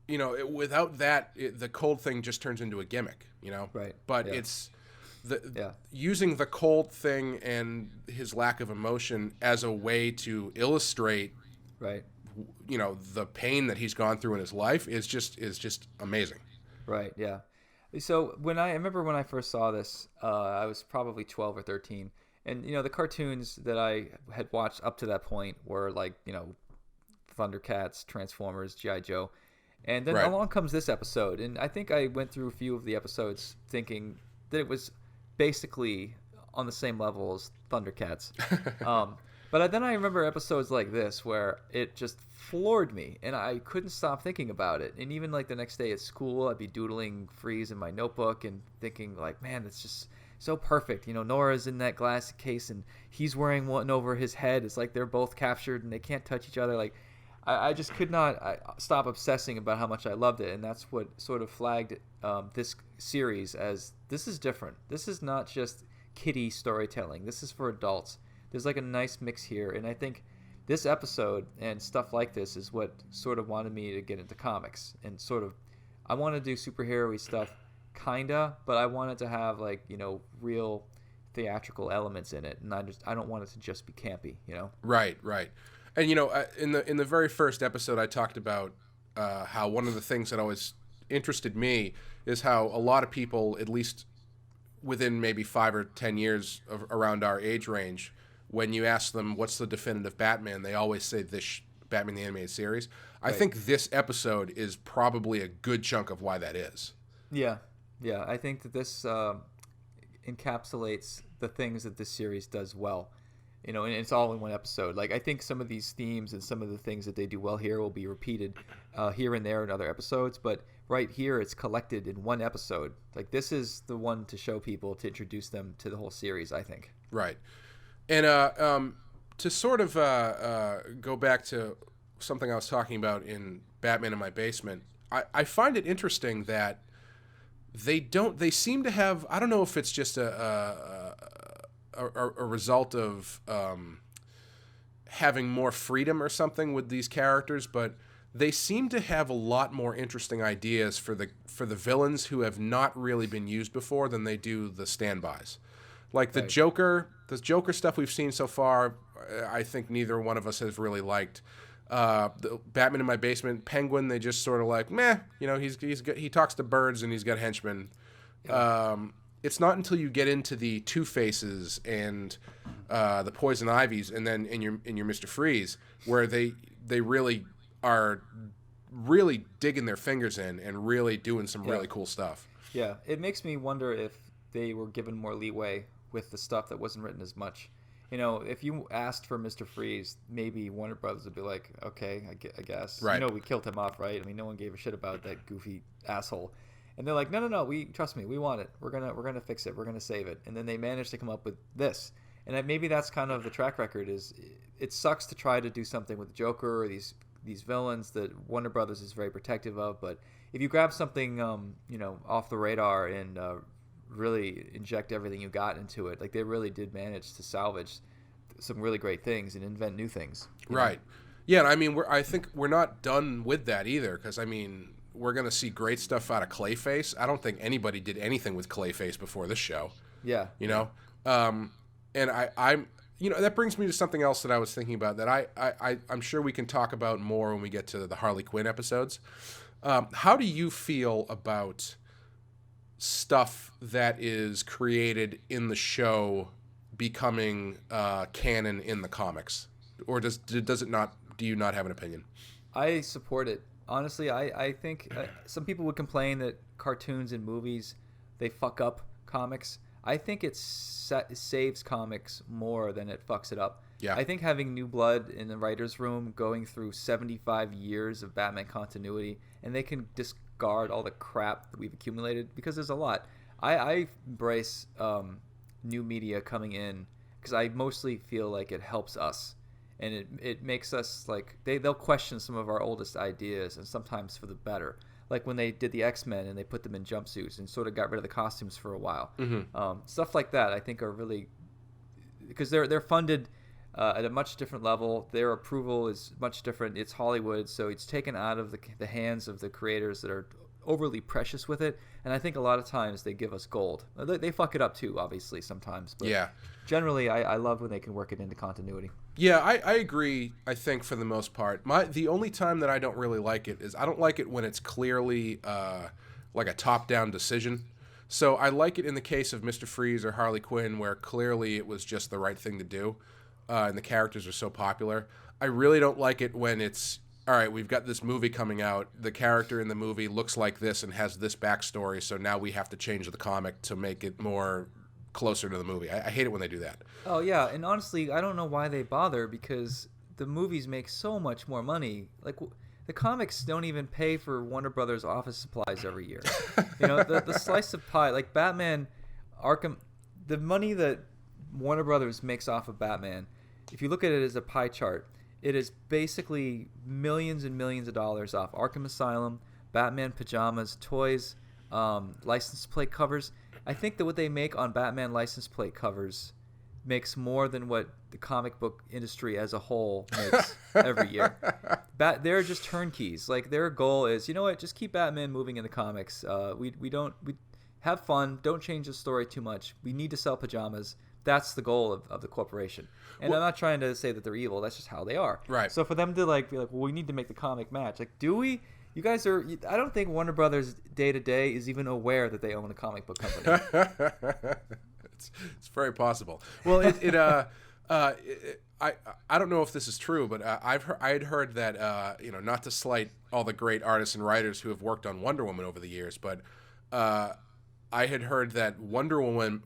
without that, the cold thing just turns into a gimmick, Right. But it's using the cold thing and his lack of emotion as a way to illustrate, right, the pain that he's gone through in his life is just amazing. Right. Yeah. So I remember when I first saw this, I was probably 12 or 13, and the cartoons that I had watched up to that point were like Thundercats, Transformers, G.I. Joe, and then along comes this episode, and I think I went through a few of the episodes thinking that it was basically on the same level as Thundercats. But then I remember episodes like this where it just floored me, and I couldn't stop thinking about it. And even like the next day at school, I'd be doodling Freeze in my notebook and thinking like, man, it's just so perfect. Nora's in that glass case, and he's wearing one over his head. It's like they're both captured, and they can't touch each other. Like, I just could not stop obsessing about how much I loved it, and that's what sort of flagged this series as this is different. This is not just kiddie storytelling. This is for adults. There's like a nice mix here, and I think this episode and stuff like this is what sort of wanted me to get into comics, and sort of I want to do superhero-y stuff, kinda, but I want it to have like real theatrical elements in it, and I don't want it to just be campy, Right. And in the very first episode, I talked about how one of the things that always interested me is how a lot of people, at least within maybe 5 or 10 years around our age range, when you ask them what's the definitive Batman, they always say this Batman the Animated Series. I think this episode is probably a good chunk of why that is. Yeah. I think that this encapsulates the things that this series does well. And it's all in one episode. Like, I think some of these themes and some of the things that they do well here will be repeated here and there in other episodes, but right here it's collected in one episode. Like, this is the one to show people, to introduce them to the whole series, I think. Right. And to sort of go back to something I was talking about in Batman in My Basement, I find it interesting that they seem to have, I don't know if it's just a result of having more freedom or something with these characters, but they seem to have a lot more interesting ideas for the villains who have not really been used before than they do the standbys. Like the Joker stuff we've seen so far, I think neither one of us has really liked. The Batman in My Basement, Penguin, they just sort of like, meh, you know, he talks to birds and he's got henchmen. Yeah. It's not until you get into the Two-Faces and the Poison Ivies, and then in your Mr. Freeze, where they really are really digging their fingers in and really doing some really cool stuff. Yeah, it makes me wonder if they were given more leeway with the stuff that wasn't written as much. You know, if you asked for Mr. Freeze, maybe Warner Brothers would be like, okay, I guess. Right. You know, we killed him off, right? I mean, no one gave a shit about that goofy asshole. And they're like, no, trust me, we want it. We're gonna fix it. We're gonna save it. And then they managed to come up with this. And maybe that's kind of the track record. Is it sucks to try to do something with the Joker or these villains that Warner Brothers is very protective of. But if you grab something, you know, off the radar and really inject everything you got into it, like they really did manage to salvage some really great things and invent new things. Right. Yeah, and I mean, I think we're not done with that either, because I mean, we're going to see great stuff out of Clayface. I don't think anybody did anything with Clayface before this show. Yeah. You know? And I'm, you know, that brings me to something else that I was thinking about that I'm sure we can talk about more when we get to the Harley Quinn episodes. How do you feel about stuff that is created in the show becoming canon in the comics? Or does it not, do you not have an opinion? I support it. Honestly, I think some people would complain that cartoons and movies, they fuck up comics. I think it saves comics more than it fucks it up. Yeah. I think having new blood in the writer's room going through 75 years of Batman continuity, and they can discard all the crap that we've accumulated, because there's a lot. I embrace new media coming in because I mostly feel like it helps us. And it makes us, like, they'll question some of our oldest ideas, and sometimes for the better. Like when they did the X-Men and they put them in jumpsuits and sort of got rid of the costumes for a while. Mm-hmm. Stuff like that I think are really, because they're funded at a much different level. Their approval is much different. It's Hollywood, so it's taken out of the hands of the creators that are overly precious with it. And I think a lot of times they give us gold. They fuck it up too, obviously, sometimes. But yeah. Generally, I love when they can work it into continuity. Yeah, I agree, I think, for the most part. The only time that I don't really like it is I don't like it when it's clearly like a top-down decision. So I like it in the case of Mr. Freeze or Harley Quinn, where clearly it was just the right thing to do, and the characters are so popular. I really don't like it when it's, all right, we've got this movie coming out, the character in the movie looks like this and has this backstory, so now we have to change the comic to make it more closer to the movie. I hate it when they do that. Oh yeah, and honestly, I don't know why they bother, because the movies make so much more money. Like the comics don't even pay for Warner Brothers office supplies every year. You know, the slice of pie, like Batman, Arkham, the money that Warner Brothers makes off of Batman, if you look at it as a pie chart, it is basically millions and millions of dollars off Arkham Asylum, Batman pajamas, toys, license plate covers. I think that what they make on Batman license plate covers makes more than what the comic book industry as a whole makes every year. They're just turnkeys. Like, their goal is, you know what, just keep Batman moving in the comics. We have fun. Don't change the story too much. We need to sell pajamas. That's the goal of the corporation. And I'm not trying to say that they're evil. That's just how they are. Right. So for them to be like, well, we need to make the comic match. Like, do we? You guys are. I don't think Warner Brothers day to day is even aware that they own a comic book company. It's very possible. Well, I don't know if this is true, but I had heard that not to slight all the great artists and writers who have worked on Wonder Woman over the years, but I had heard that Wonder Woman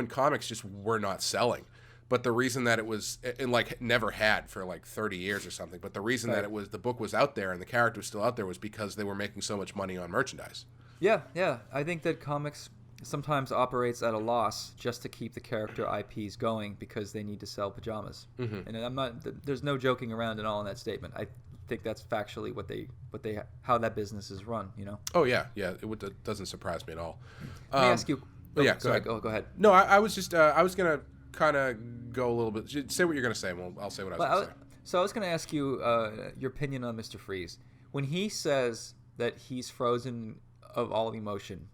comics just were not selling. But the reason that it was, and like never had for like 30 years or something, but the reason that it was, the book was out there and the character was still out there was because they were making so much money on merchandise. Yeah. I think that comics sometimes operates at a loss just to keep the character IPs going because they need to sell pajamas. Mm-hmm. And there's no joking around at all in that statement. I think that's factually how that business is run, you know? Oh yeah. It doesn't surprise me at all. Let me ask you. Go ahead. No, I was just, I was going to kind of go a little bit. Say what you're going to say, and I'll say what I was going to say. So I was going to ask you your opinion on Mr. Freeze. When he says that he's frozen of all emotion,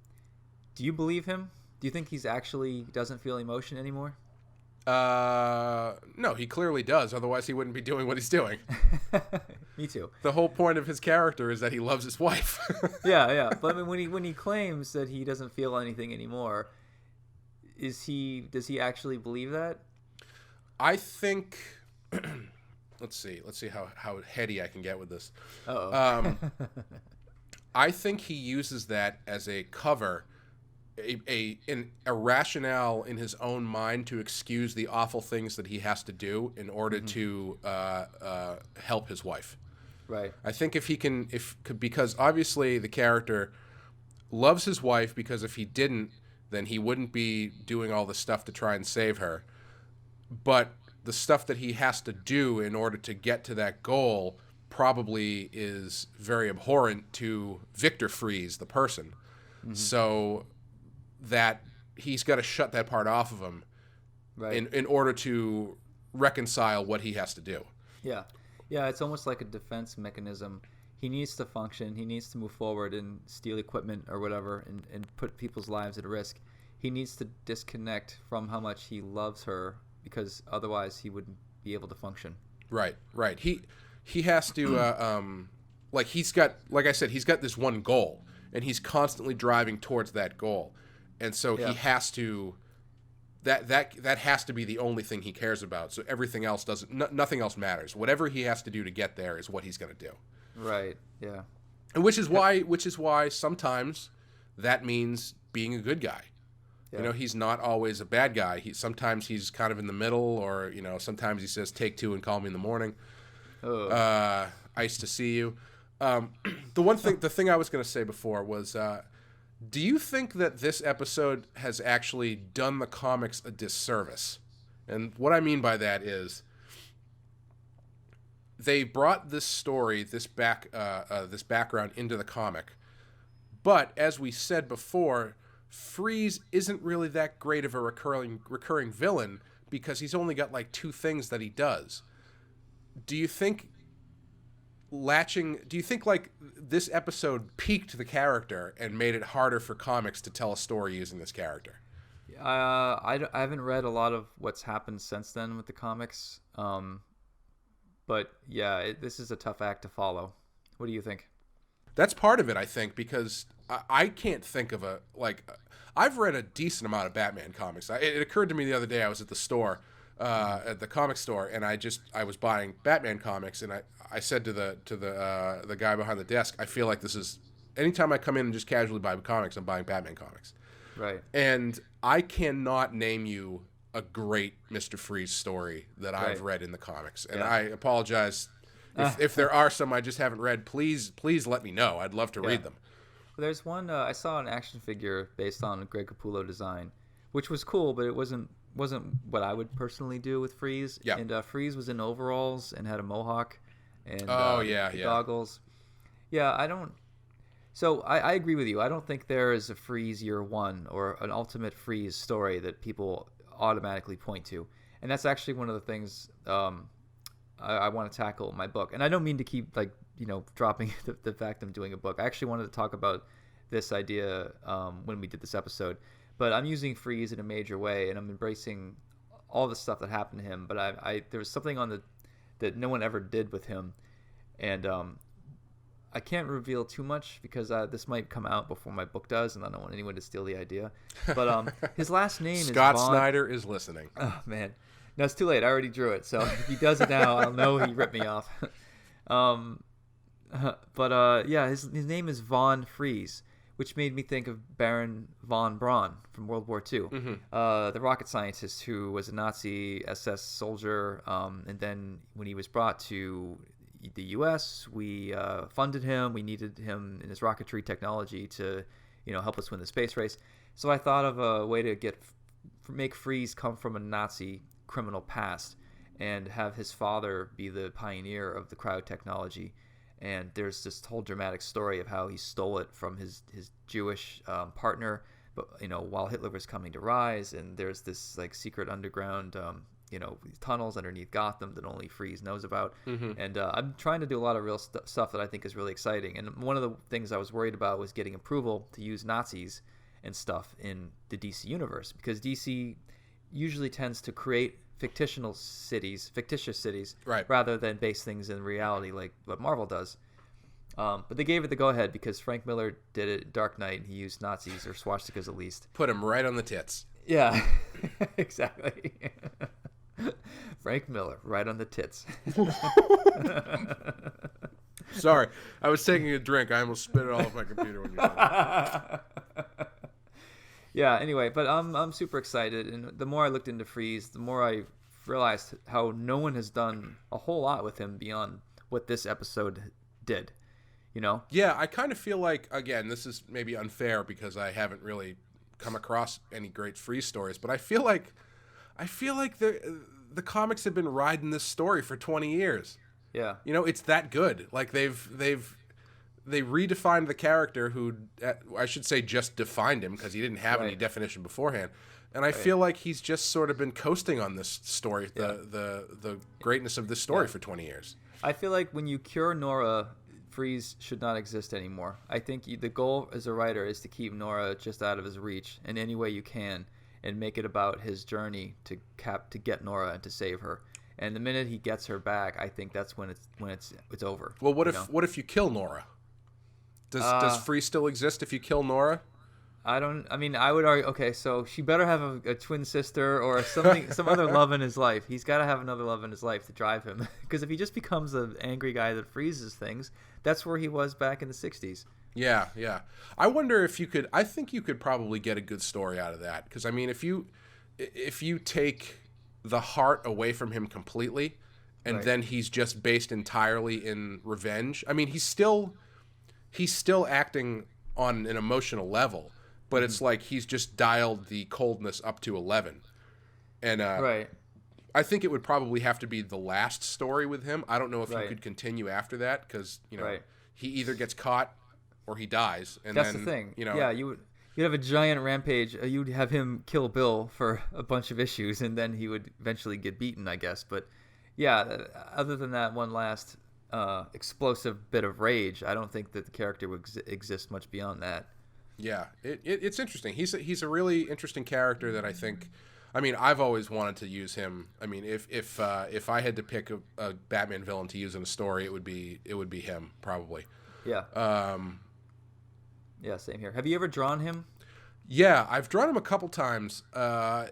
do you believe him? Do you think he's actually doesn't feel emotion anymore? No, he clearly does. Otherwise, he wouldn't be doing what he's doing. Me too. The whole point of his character is that he loves his wife. Yeah. But I mean, when he claims that he doesn't feel anything anymore, does he actually believe that? I think. Let's see how heady I can get with this. I think he uses that as a cover, a rationale in his own mind to excuse the awful things that he has to do in order to help his wife. Right. I think because obviously the character loves his wife, because if he didn't, then he wouldn't be doing all the stuff to try and save her. But the stuff that he has to do in order to get to that goal probably is very abhorrent to Victor Freeze, the person. So that he's got to shut that part off of him, Right. in order to reconcile what he has to do. Yeah. It's almost like a defense mechanism. He needs to function. He needs to move forward and steal equipment or whatever and put people's lives at risk. He needs to disconnect from how much he loves her, because otherwise he wouldn't be able to function. Right. He has to he's got this one goal, and he's constantly driving towards that goal, and so he has to. That has to be the only thing he cares about. So everything else nothing else matters. Whatever he has to do to get there is what he's going to do. Right. Yeah. And which is why sometimes that means being a good guy. Yeah. You know, he's not always a bad guy. Sometimes he's kind of in the middle, or sometimes he says, "Take two and call me in the morning." Ice to see you. The thing I was going to say before was, do you think that this episode has actually done the comics a disservice? And what I mean by that is, they brought this story, this background into the comic, but as we said before, Freeze isn't really that great of a recurring villain, because he's only got like two things that he does. Do you think like this episode peaked the character and made it harder for comics to tell a story using this character? I haven't read a lot of what's happened since then with the comics. But yeah, this is a tough act to follow. What do you think? That's part of it, I think, because I can't think of I've read a decent amount of Batman comics. It occurred to me the other day, I was at the store, at the comic store, and I was buying Batman comics, and I said to the guy behind the desk, I feel like this is, anytime I come in and just casually buy comics, I'm buying Batman comics. Right. And I cannot name you a great Mr. Freeze story that I've read in the comics. And I apologize if there are some I just haven't read. Please let me know. I'd love to read them. There's one, I saw an action figure based on Greg Capullo design, which was cool, but it wasn't what I would personally do with Freeze. Yeah. And Freeze was in overalls and had a mohawk and goggles. Yeah, I don't. So I agree with you. I don't think there is a Freeze year one or an ultimate Freeze story that people automatically point to. And that's actually one of the things I want to tackle in my book. And I don't mean to keep dropping the fact I'm doing a book. I actually wanted to talk about this idea when we did this episode. But I'm using Freeze in a major way, and I'm embracing all the stuff that happened to him. But there was something that no one ever did with him. And I can't reveal too much because this might come out before my book does, and I don't want anyone to steal the idea. But his last name is Scott Vaughn. Snyder is listening. Oh, man. No, it's too late. I already drew it. So if he does it now, I'll know he ripped me off. His name is Von Freeze, which made me think of Baron von Braun from World War II, the rocket scientist who was a Nazi SS soldier. And then when he was brought to the U.S., we funded him. We needed him in his rocketry technology to, help us win the space race. So I thought of a way to make Freeze come from a Nazi criminal past and have his father be the pioneer of the cryo technology. And there's this whole dramatic story of how he stole it from his Jewish partner, but while Hitler was coming to rise. And there's this secret underground these tunnels underneath Gotham that only Freeze knows about. And I'm trying to do a lot of real stuff that I think is really exciting. And one of the things I was worried about was getting approval to use Nazis and stuff in the DC universe, because DC usually tends to create fictitious cities, right, rather than base things in reality like what Marvel does. But they gave it the go-ahead because Frank Miller did it in Dark Knight, and he used Nazis or swastikas at least. Put him right on the tits. Yeah, exactly. Frank Miller, right on the tits. Sorry, I was taking a drink. I almost spit it all off my computer when you said that. Yeah, anyway, but I'm super excited, and the more I looked into Freeze, the more I realized how no one has done a whole lot with him beyond what this episode did, Yeah, I kind of feel like, again, this is maybe unfair because I haven't really come across any great Freeze stories, but I feel like the comics have been riding this story for 20 years. Yeah. It's that good. Like they redefined the character who, I should say, just defined him because he didn't have any definition beforehand. And I feel like he's just sort of been coasting on this story, the greatness of this story for 20 years. I feel like when you cure Nora, Freeze should not exist anymore. I think the goal as a writer is to keep Nora just out of his reach in any way you can, and make it about his journey to get Nora and to save her. And the minute he gets her back, I think that's when it's over. Well, what if you kill Nora? Does Freeze still exist if you kill Nora? I would argue, okay, so she better have a twin sister or something, some other love in his life. He's got to have another love in his life to drive him. Because if he just becomes an angry guy that freezes things, that's where he was back in the 60s. Yeah. I wonder if I think you could probably get a good story out of that. Because, I mean, if you take the heart away from him completely, and then he's just based entirely in revenge. I mean, he's still acting on an emotional level, but it's like he's just dialed the coldness up to 11. And I think it would probably have to be the last story with him. I don't know if you could continue after that because he either gets caught or he dies. And that's the thing. Yeah, you'd have a giant rampage. You'd have him kill Bill for a bunch of issues, and then he would eventually get beaten, I guess. But yeah, other than that one last explosive bit of rage, I don't think that the character would exist much beyond that. Yeah, it's interesting. He's a really interesting character that I think. I mean, I've always wanted to use him. I mean, if I had to pick a Batman villain to use in a story, it would be him probably. Yeah. Yeah, same here. Have you ever drawn him? Yeah, I've drawn him a couple times.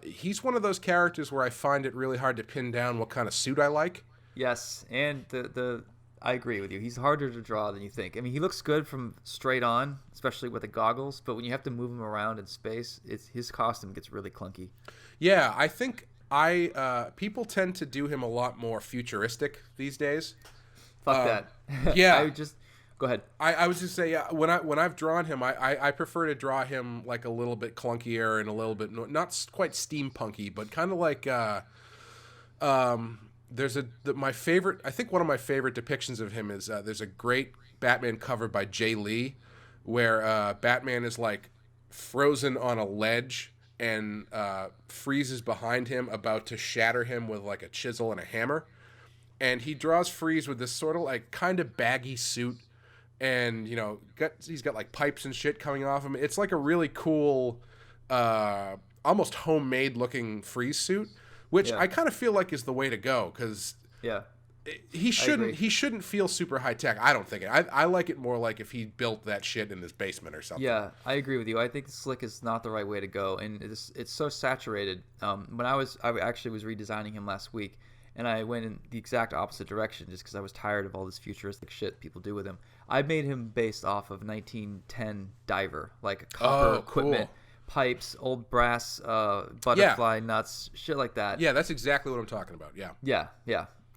He's one of those characters where I find it really hard to pin down what kind of suit I like. Yes, and I agree with you. He's harder to draw than you think. I mean, he looks good from straight on, especially with the goggles, but when you have to move him around in space, his costume gets really clunky. Yeah, I think people tend to do him a lot more futuristic these days. Fuck that. Yeah. Go ahead. I was just saying, when I've drawn him, I prefer to draw him like a little bit clunkier and a little bit not quite steampunky, but kind of like there's my favorite. I think one of my favorite depictions of him is there's a great Batman cover by Jay Lee, where Batman is like frozen on a ledge and Freeze is behind him, about to shatter him with like a chisel and a hammer, and he draws Freeze with this sort of like kind of baggy suit. And he's got like pipes and shit coming off him. It's like a really cool, almost homemade looking Freeze suit, which I kind of feel like is the way to go because he shouldn't feel super high tech. I don't think it. I like it more like if he built that shit in his basement or something. Yeah, I agree with you. I think slick is not the right way to go, and it's so saturated. When I actually was redesigning him last week, and I went in the exact opposite direction just because I was tired of all this futuristic shit people do with him. I made him based off of 1910 diver, like copper equipment, pipes, old brass butterfly nuts, shit like that. Yeah, that's exactly what I'm talking about. Yeah.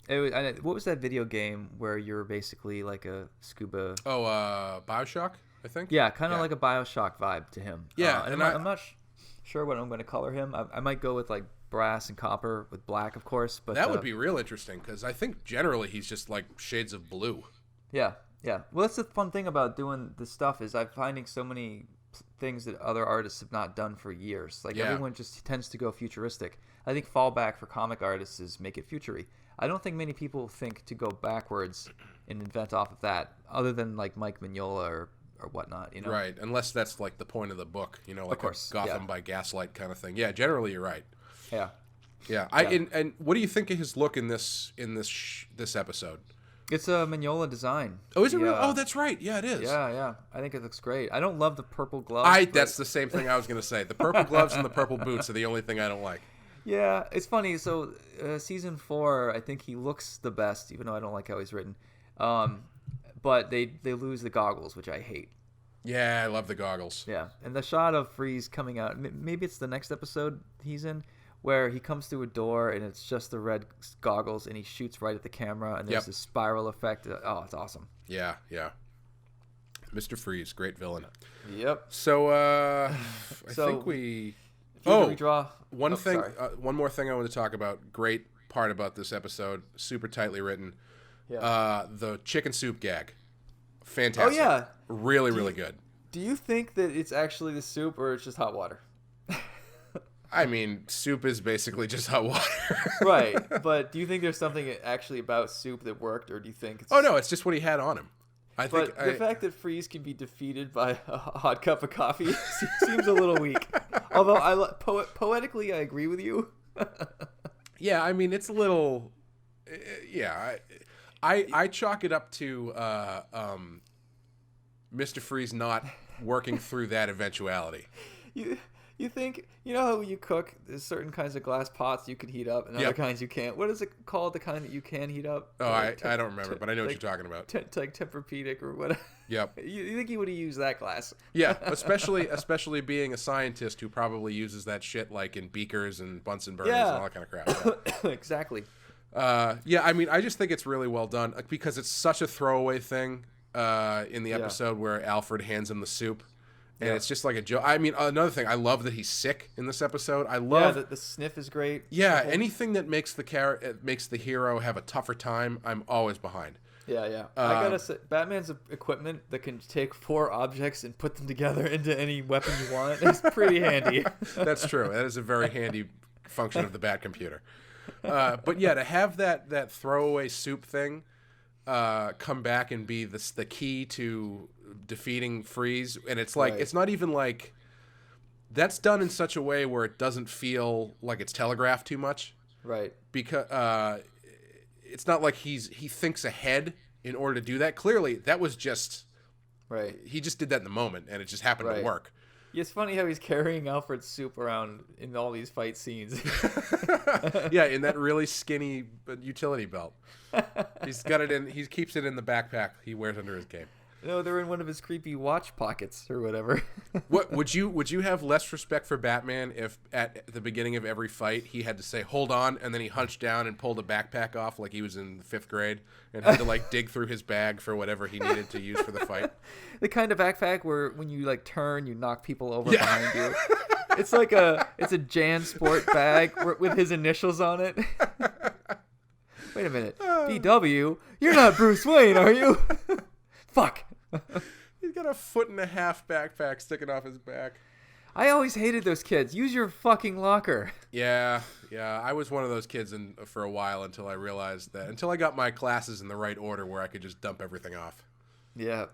What was that video game where you're basically like a scuba? BioShock, I think. Yeah, kind of like a BioShock vibe to him. Yeah, and I'm not sure what I'm going to color him. I might go with like brass and copper with black, of course. But that would be real interesting because I think generally he's just like shades of blue. Yeah. Well, that's the fun thing about doing this stuff is I'm finding so many things that other artists have not done for years. Like, Yeah. everyone just tends to go futuristic. I think fallback for comic artists is make it futury. I don't think many people think to go backwards and invent off of that, other than like Mike Mignola or whatnot, you know? Right, unless that's like the point of the book, you know, like course, a Gotham yeah. by Gaslight kind of thing. Yeah, generally you're right. Yeah. Yeah, and what do you think of his look in this episode? It's a Mignola design. Oh, is it real? Yeah. Oh, that's right. Yeah, it is. Yeah. I think it looks great. I don't love the purple gloves. but- That's the same thing I was going to say. The purple gloves and the purple boots are the only thing I don't like. Yeah, it's funny. So season 4, I think he looks the best, even though I don't like how he's written. But they lose the goggles, which I hate. Yeah, I love the goggles. Yeah, and the shot of Freeze coming out, maybe it's the next episode he's in, where he comes through a door and it's just the red goggles and he shoots right at the camera and there's Yep. this spiral effect. Oh, it's awesome. Yeah. Mr. Freeze, great villain. Yep. So, I So, think we... If you were to redraw... One thing, sorry. one more thing I want to talk about. Great part about this episode, super tightly written. Yeah. The chicken soup gag. Fantastic. Oh, yeah. Really, really good. Do you think that it's actually the soup or it's just hot water? I mean, soup is basically just hot water. Right, but do you think there's something actually about soup that worked, or do you think it's... Oh, no, it's just what he had on him. But the fact that Freeze can be defeated by a hot cup of coffee seems a little weak. Although poetically, I agree with you. Yeah, I mean, it's a little... Yeah, I chalk it up to Mr. Freeze not working through that eventuality. You think, you know how you cook, there's certain kinds of glass pots you can heat up and other Yep. kinds you can't. What is it called, the kind that you can heat up? Oh, I don't remember, but I know what you're talking about. Like Tempur-Pedic or whatever. Yep. You think he would have used that glass? Yeah, especially being a scientist who probably uses that shit like in beakers and Bunsen burners and all that kind of crap. Yeah. Exactly. Yeah, I mean, I just think it's really well done because it's such a throwaway thing in the episode where Alfred hands him the soup. And it's just like a joke. I mean, another thing, I love that he's sick in this episode. I love the sniff is great. Yeah, anything that makes the hero have a tougher time, I'm always behind. Yeah. I gotta say, Batman's equipment that can take 4 objects and put them together into any weapon you want is pretty handy. That's true. That is a very handy function of the Bat computer. But yeah, to have that throwaway soup thing come back and be the key to defeating Freeze, and it's like it's not even like that's done in such a way where it doesn't feel like it's telegraphed too much, Right. because it's not like he thinks ahead in order to do that. Clearly that was just he just did that in the moment and it just happened to work. Yeah, it's funny how he's carrying Alfred's soup around in all these fight scenes. Yeah, in that really skinny utility belt. He's got it in. He keeps it in the backpack he wears under his cape. No, they're in one of his creepy watch pockets or whatever. What would you have less respect for Batman if at the beginning of every fight he had to say "hold on" and then he hunched down and pulled a backpack off like he was in 5th grade and had to like dig through his bag for whatever he needed to use for the fight? The kind of backpack where when you like turn, you knock people over behind you. It's like it's a Jan Sport bag with his initials on it. Wait a minute, BW, you're not Bruce Wayne, are you? Fuck. He's got a 1.5 foot backpack sticking off his back. I always hated those kids. Use your fucking locker. Yeah. I was one of those kids for a while until I got my classes in the right order where I could just dump everything off. Yeah.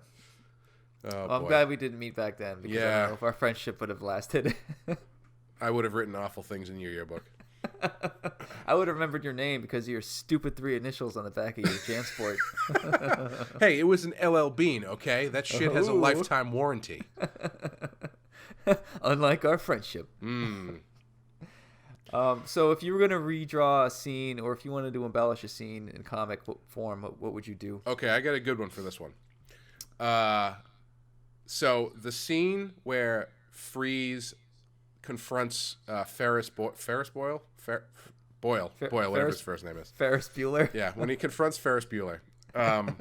Oh, I'm boy. glad we didn't meet back then because I don't know if our friendship would have lasted. I would have written awful things in your yearbook. I would have remembered your name because of your stupid 3 initials on the back of your JanSport. Hey, it was an LL Bean, okay? That shit has a Ooh. lifetime warranty. Unlike our friendship. So if you were going to redraw a scene or if you wanted to embellish a scene in comic form, what would you do? Okay, I got a good one for this one. So the scene where Freeze confronts Boyle, whatever his first name is. Ferris Bueller? Yeah, when he confronts Ferris Bueller. And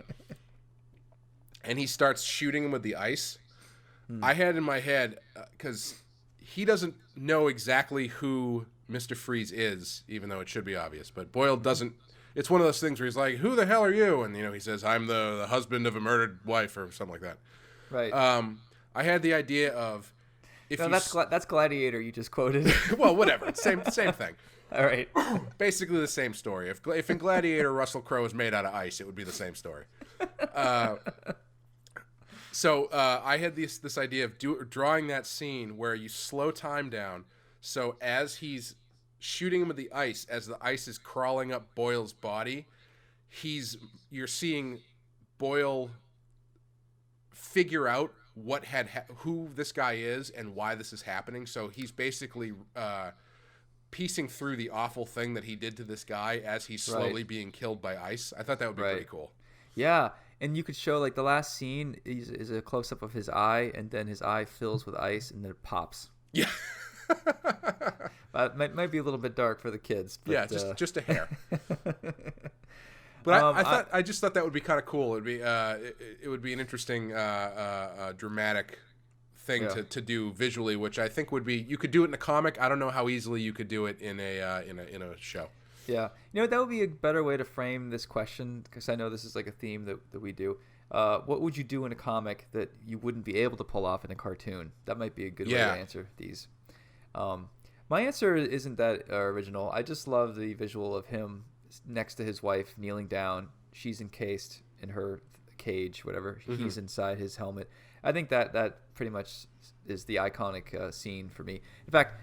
he starts shooting him with the ice. I had in my head, because he doesn't know exactly who Mr. Freeze is, even though it should be obvious. But Boyle doesn't. It's one of those things where he's like, "Who the hell are you?" And he says, "I'm the husband of a murdered wife," or something like that. Right. I had the idea of if No, you that's Gladiator you just quoted. well, whatever, same thing. All right. Basically the same story. If in Gladiator Russell Crowe is made out of ice, it would be the same story. So I had this idea of drawing that scene where you slow time down. So as he's shooting him with the ice, as the ice is crawling up Boyle's body, you're seeing Boyle figure out who this guy is and why this is happening. So he's basically piecing through the awful thing that he did to this guy as he's slowly being killed by ice. I thought that would be pretty cool. Yeah, and you could show like the last scene is a close up of his eye, and then his eye fills with ice, and then it pops. Yeah. Might be a little bit dark for the kids. But, yeah, just a hair. But I just thought that would be kind of cool. It would be an interesting dramatic thing to do visually, which I think would be, you could do it in a comic. I don't know how easily you could do it in a show. Yeah, that would be a better way to frame this question, because I know this is like a theme that we do. What would you do in a comic that you wouldn't be able to pull off in a cartoon? That might be a good way to answer these. My answer isn't that original. I just love the visual of him next to his wife, kneeling down. She's encased in her cage, whatever. Mm-hmm. He's inside his helmet. I think that pretty much is the iconic scene for me. In fact,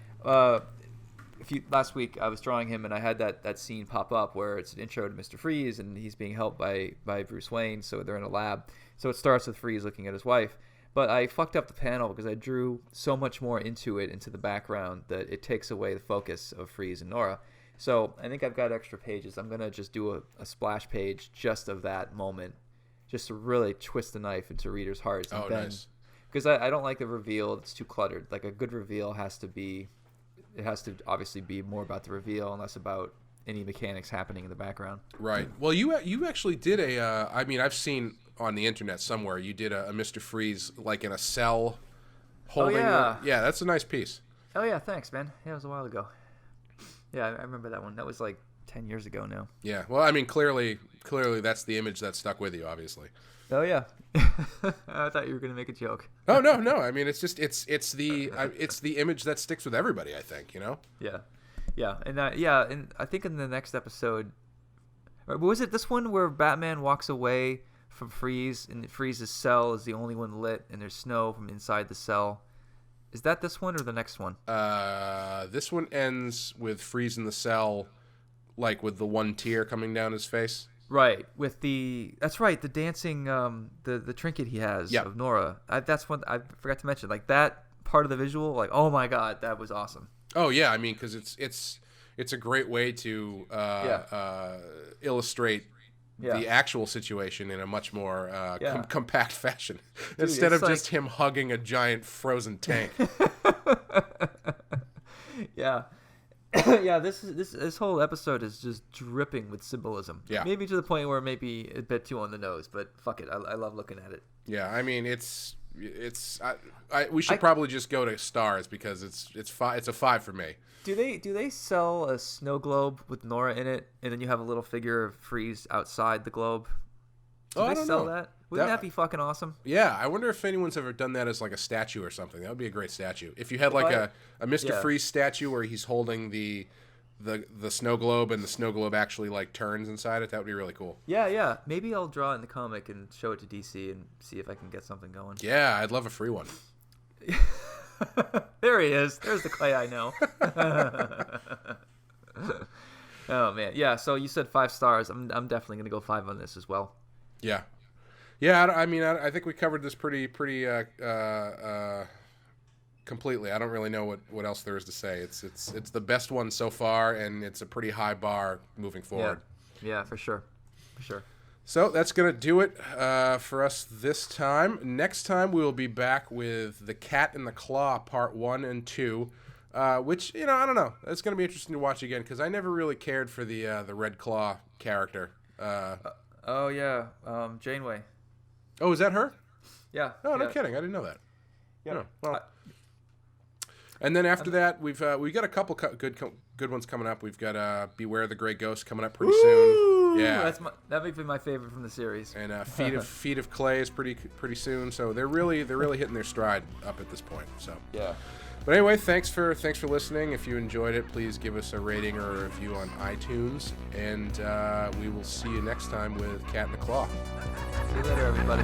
last week I was drawing him, and I had that scene pop up where it's an intro to Mr. Freeze, and he's being helped by Bruce Wayne. So they're in a lab. So it starts with Freeze looking at his wife. But I fucked up the panel because I drew so much more into the background that it takes away the focus of Freeze and Nora. So I think I've got extra pages. I'm going to just do a splash page just of that moment, just to really twist the knife into readers' hearts. And nice. Because I don't like the reveal. It's too cluttered. Like, a good reveal has to obviously be more about the reveal and less about any mechanics happening in the background. Right. Well, you actually did I've seen on the internet somewhere you did a Mr. Freeze like in a cell holding. Yeah, that's a nice piece. Oh yeah, thanks, man. Yeah, it was a while ago. Yeah, I remember that one. That was like 10 years ago now. Yeah. Well, I mean, clearly that's the image that stuck with you, obviously. Oh yeah. I thought you were gonna make a joke. Oh no. I mean, it's just it's the image that sticks with everybody, I think. Yeah, and I think in the next episode, was it this one where Batman walks away from Freeze, and Freeze's cell is the only one lit, and there's snow from inside the cell? Is that this one or the next one? This one ends with Freeze in the cell, like with the one tear coming down his face. Right, that's right, the dancing, the trinket he has of Nora. That's one I forgot to mention. Like, that part of the visual, like, oh my god, that was awesome. Oh yeah, I mean, because it's a great way to illustrate the actual situation in a much more compact fashion. Dude, instead of just him hugging a giant frozen tank. Yeah. This whole episode is just dripping with symbolism. Yeah. Maybe to the point where maybe a bit too on the nose, but fuck it. I love looking at it. Yeah, I mean, we should probably just go to stars because it's a 5 for me. Do they sell a snow globe with Nora in it, and then you have a little figure of Freeze outside the globe? Do they sell that? Wouldn't that be fucking awesome? Yeah, I wonder if anyone's ever done that as like a statue or something. That would be a great statue. If you had like a Mr. Freeze statue where he's holding the snow globe and the snow globe actually like turns inside it, that would be really cool. Yeah. Maybe I'll draw it in the comic and show it to DC and see if I can get something going. Yeah, I'd love a free one. There he is. There's the Clay I know. Oh man, yeah. So you said 5 stars. I'm definitely gonna go 5 on this as well. Yeah. I mean, I think we covered this pretty completely. I don't really know what else there is to say. It's the best one so far, and it's a pretty high bar moving forward. Yeah, for sure. So that's going to do it for us this time. Next time, we will be back with The Cat in the Claw, Part 1 and 2, which, I don't know. It's going to be interesting to watch again, because I never really cared for the Red Claw character. Janeway. Oh, is that her? Yeah. Oh, no kidding. I didn't know that. Yeah. Oh, well. And then after that, we've got a couple good ones coming up. We've got Beware the Grey Ghost coming up pretty soon. Yeah, that might be my favorite from the series. And Feet of Clay is pretty soon. So they're really hitting their stride up at this point. So yeah. But anyway, thanks for listening. If you enjoyed it, please give us a rating or a review on iTunes, and we will see you next time with Cat in the Claw. See you later, everybody.